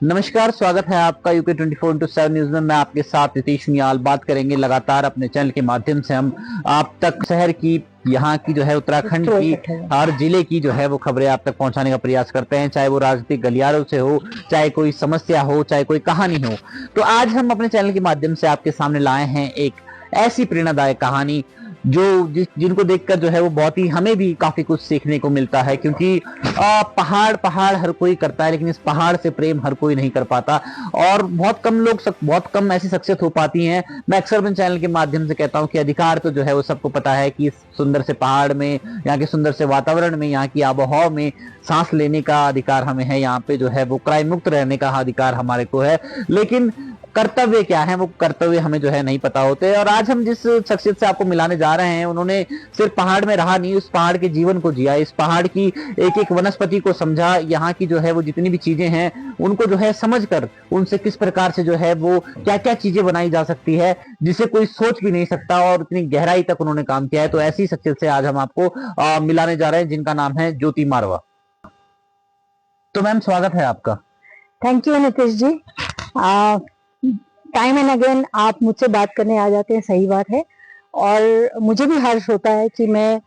नमस्कार, स्वागत है आपका यूके 24/7 न्यूज में। मैं आपके साथ नीतीश नियाल बात करेंगे। लगातार अपने चैनल के माध्यम से हम आप तक शहर की, यहाँ की जो है उत्तराखंड की, हर जिले की जो है वो खबरें आप तक पहुंचाने का प्रयास करते हैं, चाहे वो राजनीतिक गलियारों से हो, चाहे कोई समस्या हो, चाहे कोई कहानी हो। तो आज हम अपने चैनल के माध्यम से आपके सामने लाए हैं एक ऐसी प्रेरणादायक कहानी जो जिनको देखकर जो है वो बहुत ही, हमें भी काफी कुछ सीखने को मिलता है। क्योंकि पहाड़ पहाड़ हर कोई करता है, लेकिन इस पहाड़ से प्रेम हर कोई नहीं कर पाता। और बहुत कम ऐसी शख्सियत हो पाती हैं। मैं अक्सर अपने चैनल के माध्यम से कहता हूं कि अधिकार तो जो है वो सबको पता है कि इस सुंदर से पहाड़ में, यहाँ के सुंदर से वातावरण में, यहाँ की आबोहवा में सांस लेने का अधिकार हमें है। यहाँ पे जो है वो क्राइम मुक्त रहने का अधिकार हमारे को है, लेकिन कर्तव्य क्या है, वो कर्तव्य हमें जो है नहीं पता होते। और आज हम जिस शख्सियत से आपको मिलाने जा रहे हैं, उन्होंने सिर्फ पहाड़ में रहा नहीं, उस पहाड़ के जीवन को जिया, इस पहाड़ की एक एक वनस्पति को समझा, यहाँ की जो है वो जितनी भी चीजें हैं उनको जो है समझकर उनसे किस प्रकार से जो है वो क्या क्या चीजें बनाई जा सकती है जिसे कोई सोच भी नहीं सकता, और इतनी गहराई तक उन्होंने काम किया है। तो ऐसी शख्सियत से आज हम आपको मिलाने जा रहे हैं, जिनका नाम है ज्योति मारवा। तो मैम, स्वागत है आपका। Thank you Nitish ji. Time and again आप मुझसे बात करने आ जाते हैं, सही बात है। और मुझे भी हर्ष होता है कि मैं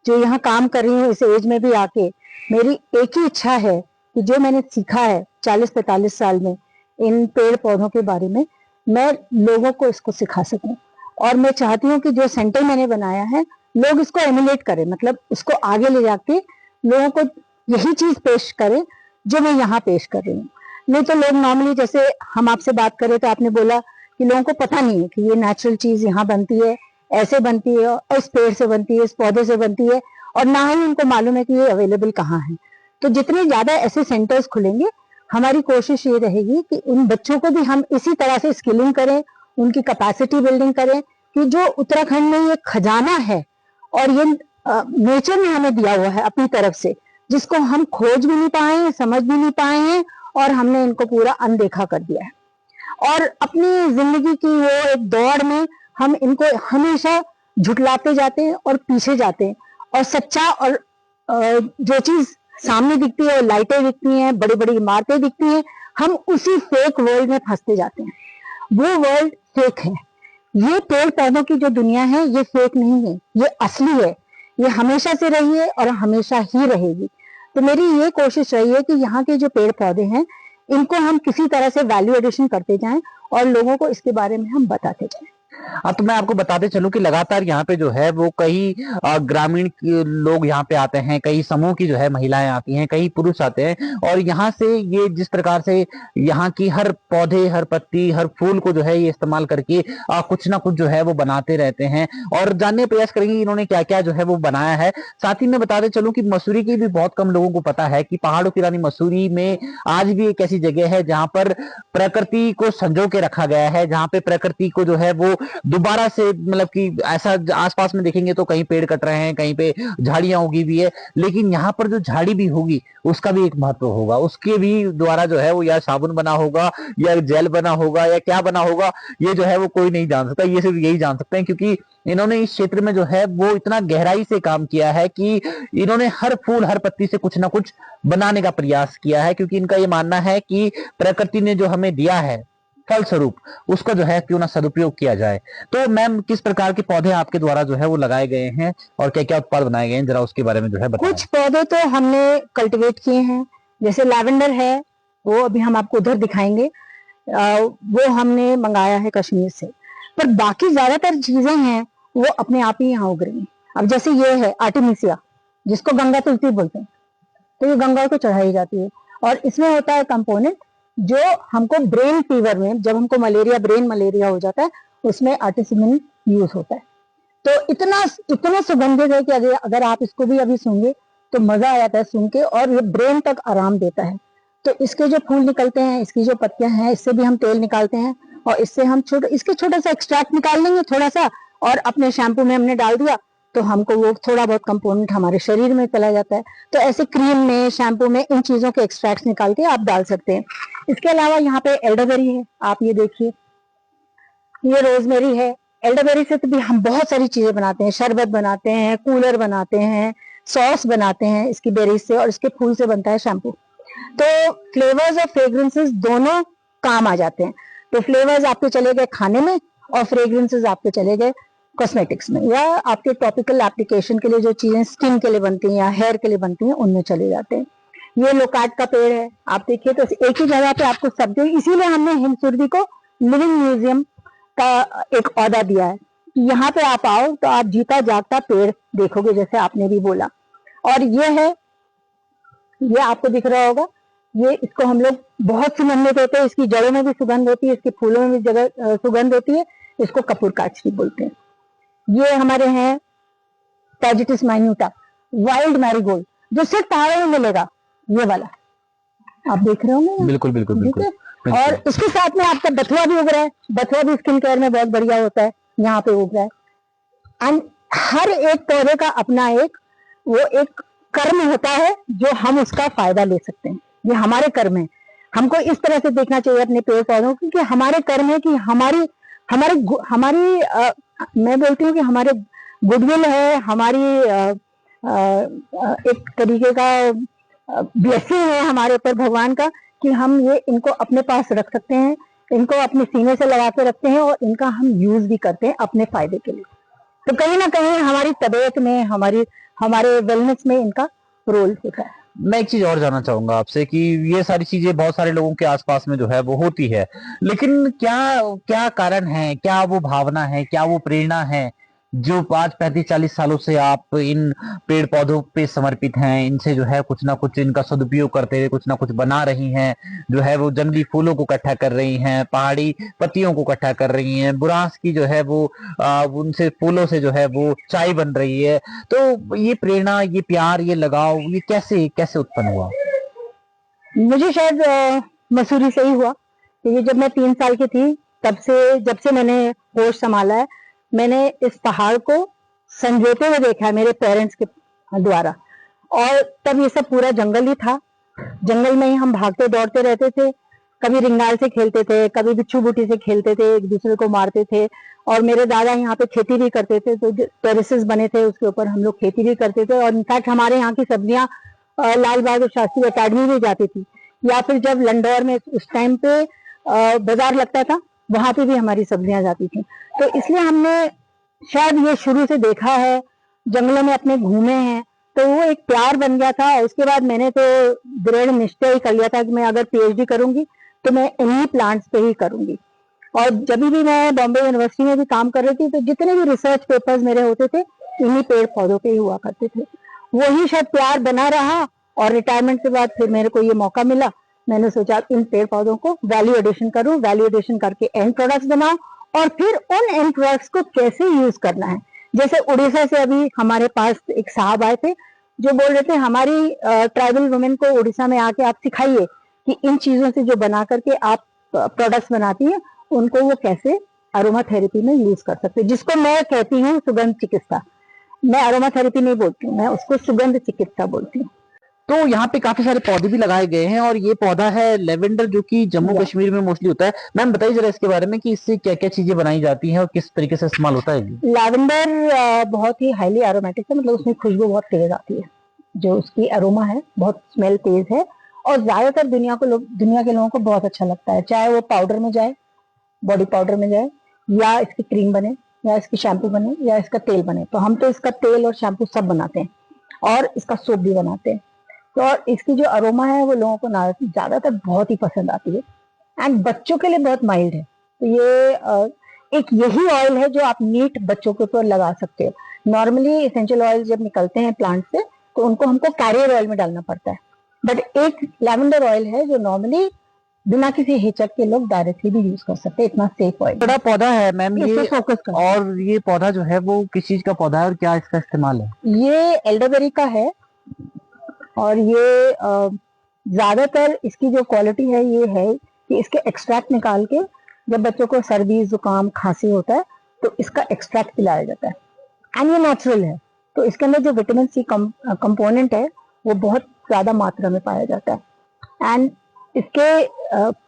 जो यहाँ काम कर रही हूँ इस एज में भी आके, मेरी एक ही इच्छा है कि जो मैंने सीखा है 40-45 साल में इन पेड़ पौधों के बारे में, मैं लोगों को इसको सिखा सकूं। और मैं चाहती हूँ कि जो सेंटर मैंने बनाया है, लोग इसको एमुलेट करें, मतलब उसको आगे ले जाके लोगों को यही चीज पेश करें जो मैं यहाँ पेश कर रही हूँ। नहीं तो लोग नॉर्मली, जैसे हम आपसे बात करें तो आपने बोला कि लोगों को पता नहीं है कि ये नेचुरल चीज यहाँ बनती है, ऐसे बनती है, और इस पेड़ से बनती है, इस पौधे से बनती है, और ना ही उनको मालूम है कि ये अवेलेबल कहाँ है। तो जितने ज्यादा ऐसे सेंटर्स खुलेंगे, हमारी कोशिश ये रहेगी कि उन बच्चों को भी हम इसी तरह से स्किलिंग करें, उनकी कैपेसिटी बिल्डिंग करें, कि जो उत्तराखंड में ये खजाना है और ये नेचर ने हमें दिया हुआ है अपनी तरफ से, जिसको हम खोज भी नहीं पाए हैं, समझ भी नहीं पाए हैं, और हमने इनको पूरा अनदेखा कर दिया है। और अपनी जिंदगी की वो एक दौड़ में हम इनको हमेशा झुटलाते जाते हैं और पीछे जाते हैं। और सच्चा और जो चीज सामने दिखती है, लाइटें दिखती हैं, बड़ी बड़ी इमारतें दिखती हैं, हम उसी फेक वर्ल्ड में फंसते जाते हैं। वो वर्ल्ड फेक है। ये पेड़ पौधों की जो दुनिया है, ये फेक नहीं है, ये असली है। ये हमेशा से रही है और हमेशा ही रहेगी। तो मेरी ये कोशिश रही है कि यहाँ के जो पेड़ पौधे हैं, इनको हम किसी तरह से वैल्यू एडिशन करते जाएं और लोगों को इसके बारे में हम बताते जाएं। तो मैं आपको बताते चलूं कि लगातार यहाँ पे जो है वो कई ग्रामीण लोग यहाँ पे आते हैं, कई समूह की जो है महिलाएं आती हैं, कई पुरुष आते हैं, और यहाँ से ये जिस प्रकार से यहाँ की हर पौधे, हर पत्ती, हर फूल को जो है ये इस्तेमाल करके कुछ ना कुछ जो है वो बनाते रहते हैं। और जानने का प्रयास करेंगे इन्होंने क्या क्या जो है वो बनाया है। साथ ही मैं बताते चलूं कि मसूरी की भी बहुत कम लोगों को पता है कि पहाड़ों की रानी मसूरी में आज भी एक ऐसी जगह है जहां पर प्रकृति को संजो के रखा गया है, जहां पे प्रकृति को जो है वो दोबारा से, मतलब कि ऐसा आसपास में देखेंगे तो कहीं पेड़ कट रहे हैं, कहीं पे झाड़ियां उगी भी है, लेकिन यहाँ पर जो झाड़ी भी होगी उसका भी एक महत्व होगा। उसके भी द्वारा जो है वो या साबुन बना होगा, या जेल बना होगा, या क्या बना होगा, ये जो है वो कोई नहीं जान सकता। ये सिर्फ यही जान सकते हैं, क्योंकि इन्होंने इस क्षेत्र में जो है वो इतना गहराई से काम किया है कि इन्होंने हर फूल, हर पत्ती से कुछ ना कुछ बनाने का प्रयास किया है। क्योंकि इनका ये मानना है कि प्रकृति ने जो हमें दिया है फल स्वरूप, उसका जो है क्यों ना सदुपयोग किया जाए। तो मैम, किस प्रकार के पौधे आपके द्वारा जो है वो लगाए गए हैं और क्या क्या उत्पाद बनाए गए हैं, जरा उसके बारे में जो है बताएं। कुछ पौधे तो हमने कल्टीवेट किए हैं, जैसे लैवेंडर है, वो अभी हम आपको उधर दिखाएंगे। वो हमने मंगाया है कश्मीर से। पर बाकी ज्यादातर चीजें हैं वो अपने आप ही यहाँ उग रही हैं। अब जैसे ये है आर्टिमिसिया, जिसको गंगा तुलसी बोलते हैं, तो ये गंगा को चढ़ाई जाती है। और इसमें होता है कंपोनेंट जो हमको ब्रेन फीवर में, जब हमको मलेरिया, ब्रेन मलेरिया हो जाता है, उसमें आर्टिमिसिन यूज होता है। तो इतना इतना सुगंधित है कि अगर आप इसको भी अभी सूंघे तो मजा आ जाता है सूंघ के, और ये ब्रेन तक आराम देता है। तो इसके जो फूल निकलते हैं, इसकी जो पत्तियां हैं, इससे भी हम तेल निकालते हैं, और इससे हम इसके छोटा सा एक्सट्रैक्ट निकाल लेंगे थोड़ा सा, और अपने शैम्पू में हमने डाल दिया, तो हमको वो थोड़ा बहुत कंपोनेंट हमारे शरीर में चला जाता है। तो ऐसे क्रीम में, शैम्पू में इन चीजों के एक्सट्रैक्ट निकाल के आप डाल सकते हैं। इसके अलावा यहाँ पे एल्डरबेरी है, आप ये देखिए, ये रोजमेरी है। एल्डरबेरी से तो भी हम बहुत सारी चीजें बनाते हैं, शरबत बनाते हैं, कूलर बनाते हैं, सॉस बनाते हैं इसकी बेरी से, और इसके फूल से बनता है शैम्पू। तो फ्लेवर्स और फ्रेग्रेंसेस दोनों काम आ जाते हैं। तो फ्लेवर्स आपके चले गए खाने में और फ्रेग्रेंसेस आपके चले गए कॉस्मेटिक्स में, या आपके टॉपिकल एप्लीकेशन के लिए जो चीजें स्किन के लिए बनती हैं या हेयर के लिए बनती हैं उनमें चले जाते हैं। ये लोकार्ड का पेड़ है, आप देखिए तो एक ही जगह पे आपको सब जगह, इसीलिए हमने हिम सुरभि को लिविंग म्यूजियम का एक ओहदा दिया है कि यहाँ पे आप आओ तो आप जीता जागता पेड़ देखोगे, जैसे आपने भी बोला। और ये आपको दिख रहा होगा, ये इसको हम लोग बहुत सुगंधित होते हैं, इसकी जड़ों में भी सुगंध होती है, इसके फूलों में भी जगह सुगंध होती है, इसको कपूर काचरी बोलते हैं। ये हमारे हैं पैजिटिस माइन्यूटा, वाइल्ड मैरीगोल्ड, जो सिर्फ पहाड़ों में मिलेगा, ये वाला आप देख रहे होंगे। बिल्कुल बिल्कुल बिल्कुल। और इसके साथ में आपका बथुआ भी उग रहा है, बथुआ भी स्किन केयर में बहुत बढ़िया होता है, यहाँ पे उग रहा है। एंड हर एक पौधे का अपना एक कर्म होता है जो हम उसका फायदा ले सकते हैं। ये हमारे कर्म है, हमको इस तरह से देखना चाहिए अपने पेड़ पौधों को कि हमारे कर्म है कि हमारी मैं बोलती हूँ कि हमारे गुडविल है, हमारी एक तरीके का ब्लेसिंग है हमारे ऊपर भगवान का, कि हम ये इनको अपने पास रख सकते हैं, इनको अपने सीने से लगा के रखते हैं और इनका हम यूज भी करते हैं अपने फायदे के लिए। तो कहीं ना कहीं हमारी तबीयत में, हमारे वेलनेस में इनका रोल होता है। मैं एक चीज और जानना चाहूंगा आपसे कि ये सारी चीजें बहुत सारे लोगों के आसपास में जो है वो होती है, लेकिन क्या क्या कारण है, क्या वो भावना है, क्या वो प्रेरणा है जो आज 35-40 सालों से आप इन पेड़ पौधों पे समर्पित हैं, इनसे जो है कुछ ना कुछ इनका सदुपयोग करते हुए कुछ ना कुछ बना रही हैं, जो है वो जंगली फूलों को इकट्ठा कर रही हैं, पहाड़ी पत्तियों को इकट्ठा कर रही हैं, बुरांस की जो है वो उनसे फूलों से जो है वो चाय बन रही है। तो ये प्रेरणा, ये प्यार, ये लगाव, ये कैसे कैसे उत्पन्न हुआ? मुझे शायद मसूरी से ही हुआ, क्योंकि जब मैं 3 साल की थी जब से मैंने होश संभाला है, मैंने इस पहाड़ को संजोते हुए देखा है मेरे पेरेंट्स के द्वारा। और तब ये सब पूरा जंगल ही था, जंगल में ही हम भागते दौड़ते रहते थे, कभी रिंगाल से खेलते थे, कभी बिच्छू बूटी से खेलते थे, एक दूसरे को मारते थे। और मेरे दादा यहाँ पे खेती भी करते थे, तो टेरेसेस बने थे उसके ऊपर हम लोग खेती भी करते थे। और इनफैक्ट हमारे यहाँ की सब्जियां लाल बहादुर शास्त्री अकेडमी भी जाती थी, या फिर जब लंडौर में उस टाइम पे बाजार लगता था, वहां पे भी हमारी सब्जियां जाती थी। तो इसलिए हमने शायद ये शुरू से देखा है, जंगलों में अपने घूमे हैं, तो वो एक प्यार बन गया था। उसके बाद मैंने तो दृढ़ निश्चय ही कर लिया था कि मैं अगर पीएचडी करूंगी तो मैं इन्हीं प्लांट्स पे ही करूंगी। और जब भी मैं बॉम्बे यूनिवर्सिटी में भी काम कर रही थी, तो जितने भी रिसर्च पेपर्स मेरे होते थे इन्हीं पेड़ पौधों पे ही हुआ करते थे। वही शायद प्यार बना रहा, और रिटायरमेंट के बाद फिर मेरे को ये मौका मिला, मैंने सोचा इन पेड़ पौधों को वैल्यू एडिशन करूं, वैल्यू एडिशन करके एंड प्रोडक्ट्स बनाऊं, और फिर उन एंड प्रोडक्ट्स को कैसे यूज करना है। जैसे उड़ीसा से अभी हमारे पास एक साहब आए थे जो बोल रहे थे हमारी ट्राइबल वुमेन को उड़ीसा में आके आप सिखाइए कि इन चीजों से जो बना करके आप प्रोडक्ट्स बनाती हैं उनको वो कैसे अरोमा थेरेपी में यूज कर सकते हैं, जिसको मैं कहती हूँ सुगंध चिकित्सा। मैं अरोमा थेरेपी नहीं बोलती हूँ, मैं उसको सुगंध चिकित्सा बोलती हूँ। तो यहाँ पे काफी सारे पौधे भी लगाए गए हैं, और ये पौधा है लेवेंडर, जो कि जम्मू कश्मीर में मोस्टली होता है। मैम बताइए जरा इसके बारे में कि इससे क्या क्या चीजें बनाई जाती हैं और किस तरीके से इस्तेमाल होता है। लैवेंडर बहुत ही हाईली एरोमेटिक है, मतलब उसमें खुशबू बहुत तेज आती है, जो उसकी अरोमा है बहुत स्मेल तेज है, और ज्यादातर दुनिया के लोगों को बहुत अच्छा लगता है, चाहे वो पाउडर में जाए, बॉडी पाउडर में जाए, या इसकी क्रीम बने, या इसकी शैम्पू बने, या इसका तेल बने। तो हम तो इसका तेल और शैम्पू सब बनाते हैं, और इसका सोप भी बनाते हैं। तो और इसकी जो अरोमा है वो लोगों को ज्यादातर बहुत ही पसंद आती है, एंड बच्चों के लिए बहुत माइल्ड है। तो ये एक यही ऑयल है जो आप नीट बच्चों के ऊपर लगा सकते हो। नॉर्मली एसेंशियल ऑयल जब निकलते हैं प्लांट से तो उनको हमको कैरियर ऑयल में डालना पड़ता है, बट एक लैवेंडर ऑयल है जो नॉर्मली बिना किसी हिचक के लोग डायरेक्टली भी यूज कर सकते हैं, इतना सेफ ऑयल। बड़ा पौधा है मैम ये, फोकस कर, और ये पौधा जो है वो किस चीज का पौधा है और क्या इसका इस्तेमाल है? ये एल्डरबेरी का है, और ये ज्यादातर इसकी जो क्वालिटी है ये है कि इसके एक्सट्रैक्ट निकाल के जब बच्चों को सर्दी जुकाम खांसी होता है तो इसका एक्सट्रैक्ट पिलाया जाता है, एंड ये नेचुरल है। तो इसके अंदर जो विटामिन सी कंपोनेंट है वो बहुत ज्यादा मात्रा में पाया जाता है, एंड इसके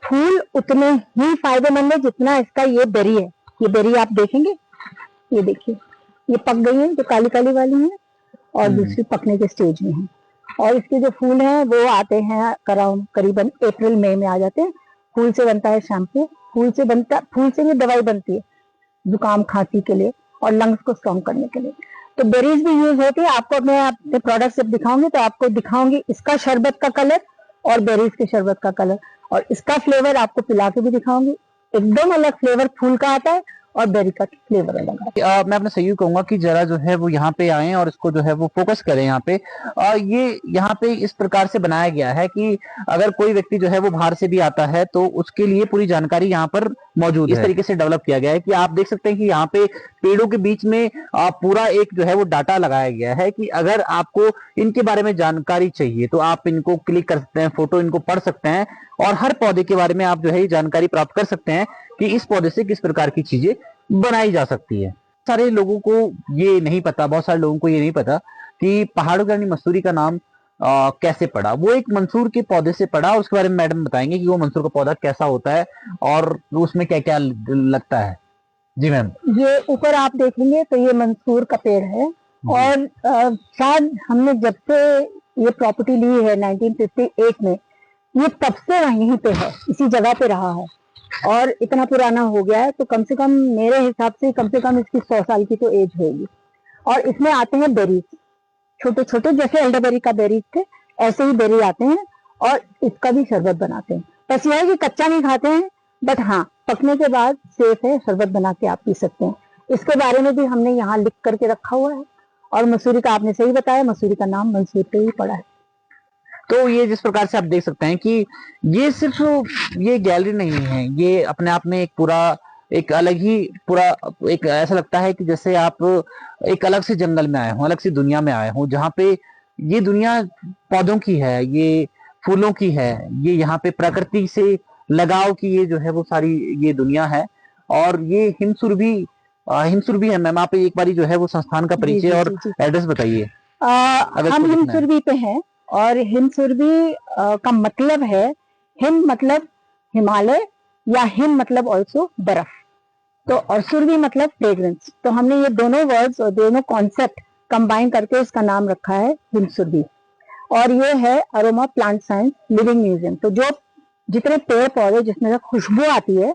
फूल उतने ही फायदेमंद है जितना इसका ये बेरी है। ये बेरी आप देखेंगे, ये देखिए ये पक गई है, जो काली काली वाली है, और दूसरी पकने के स्टेज में है। और इसके जो फूल हैं वो आते हैं करीबन अप्रैल मई में आ जाते हैं। फूल से बनता है शैम्पू, फूल से भी दवाई बनती है जुकाम खांसी के लिए और लंग्स को स्ट्रॉन्ग करने के लिए। तो बेरीज भी यूज होती है। आपको मैं अपने प्रोडक्ट जब दिखाऊंगी तो आपको दिखाऊंगी इसका शरबत का कलर और बेरीज के शरबत का कलर, और इसका फ्लेवर आपको पिला के भी दिखाऊंगी। एकदम अलग फ्लेवर फूल का आता है और बेरी का फ्लेवर अलग आता है। मैं अपने सहयोग कहूंगा कि जरा जो है वो यहाँ पे आए और इसको जो है वो फोकस करें यहाँ पे। ये यहाँ पे इस प्रकार से बनाया गया है कि अगर कोई व्यक्ति जो है वो बाहर से भी आता है तो उसके लिए पूरी जानकारी यहाँ पर मौजूद है। इस तरीके से डेवलप किया गया है कि आप देख सकते हैं कि यहाँ पे पेड़ों के बीच में पूरा एक जो है वो डाटा लगाया गया है कि अगर आपको इनके बारे में जानकारी चाहिए तो आप इनको क्लिक कर सकते हैं, फोटो इनको पढ़ सकते हैं और हर पौधे के बारे में आप जो है ये जानकारी प्राप्त कर सकते हैं कि इस पौधे से किस प्रकार की चीजें बनाई जा सकती है। सारे लोगों को ये नहीं पता, बहुत सारे लोगों को ये नहीं पता कि पहाड़ों की रानी मसूरी का नाम कैसे पड़ा। वो एक मंसूर के पौधे से पड़ा और उसके बारे में मैडम बताएंगे कि वो मंसूर का पौधा कैसा होता है और उसमें क्या क्या लगता है। जी मैम। ये ऊपर आप देखेंगे तो ये मंसूर का पेड़ है और शायद हमने जब से ये प्रॉपर्टी ली है 1958 में, ये तब से यहीं पे है, इसी जगह पे रहा है और इतना पुराना हो गया है। तो कम से कम मेरे हिसाब से कम इसकी 100 साल की तो एज होगी। और इसमें आते हैं बेरीज, छोटे छोटे, जैसे एल्डरबेरी का बेरीज थे ऐसे ही बेरी आते हैं और इसका भी शरबत बनाते हैं। बस यह है कि कच्चा नहीं खाते हैं, बट हाँ पकने के बाद सेफ है, शरबत बना के आप पी सकते हैं। इसके बारे में भी हमने यहाँ लिख करके रखा हुआ है। और मसूरी का आपने सही बताया, मसूरी का नाम मंसूर पे ही पड़ा है। तो ये जिस प्रकार से आप देख सकते हैं कि ये सिर्फ ये गैलरी नहीं है, ये अपने आप में एक पूरा एक अलग ही पूरा एक ऐसा लगता है कि जैसे आप एक अलग से जंगल में आए हो, अलग सी दुनिया में आए हो, जहाँ पे ये दुनिया पौधों की है, ये फूलों की है, ये यहाँ पे प्रकृति से लगाव की ये जो है वो सारी ये दुनिया है। और ये हिमसुरभि है। मैम आप एक बारी जो है वो संस्थान का परिचय और एड्रेस बताइए। हम हिमसुरभि पे हैं और हिमसुरभि का मतलब है, हिम मतलब हिमालय या हिम मतलब ऑल्सो बर्फ, तो और सुरभि मतलब फ्रेग्रेंस। तो हमने ये दोनों वर्ड्स और दोनों कॉन्सेप्ट कंबाइन करके इसका नाम रखा है हिमसुरभि। और ये है aroma plant science living museum. तो जो जितने पेड़ पौधे जिसमें से खुशबू आती है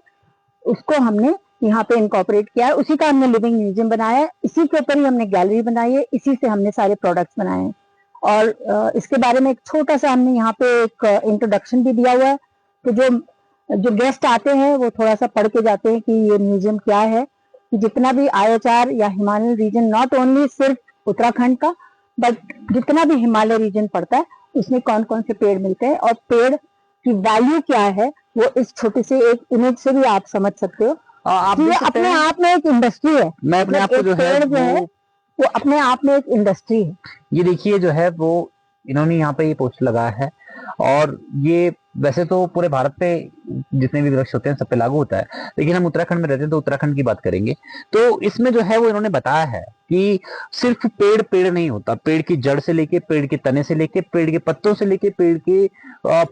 उसको हमने यहाँ पे इनकॉर्पोरेट किया है, उसी का हमने लिविंग म्यूजियम बनाया है, इसी के ऊपर ही हमने गैलरी बनाई है, इसी से हमने सारे प्रोडक्ट्स बनाए हैं। और इसके बारे में एक छोटा सा हमने यहाँ पे एक इंट्रोडक्शन भी दिया हुआ है, तो जो गेस्ट आते हैं वो थोड़ा सा पढ़ के जाते हैं कि ये म्यूजियम क्या है, कि जितना भी IHR या हिमालयन रीजन, नॉट ओनली सिर्फ उत्तराखंड का बट जितना भी हिमालय रीजन पड़ता है उसमें कौन कौन से पेड़ मिलते हैं और पेड़ की वैल्यू क्या है, वो इस छोटे से एक इमेज से भी आप समझ सकते हो। आप ये अपने आप में एक इंडस्ट्री है। मैं अपने आप को जो है वो अपने आप में एक इंडस्ट्री है। ये देखिए जो है वो इन्होंने यहाँ पे ये पोस्टर लगाया है और ये वैसे तो पूरे भारत पे जितने भी वृक्ष होते हैं सब पे लागू होता है, लेकिन हम उत्तराखंड में रहते हैं तो उत्तराखंड की बात करेंगे। तो इसमें जो है वो इन्होंने बताया है कि सिर्फ पेड़ नहीं होता, पेड़ की जड़ से लेके, पेड़ के तने से लेके, पेड़ के पत्तों से लेके, पेड़ के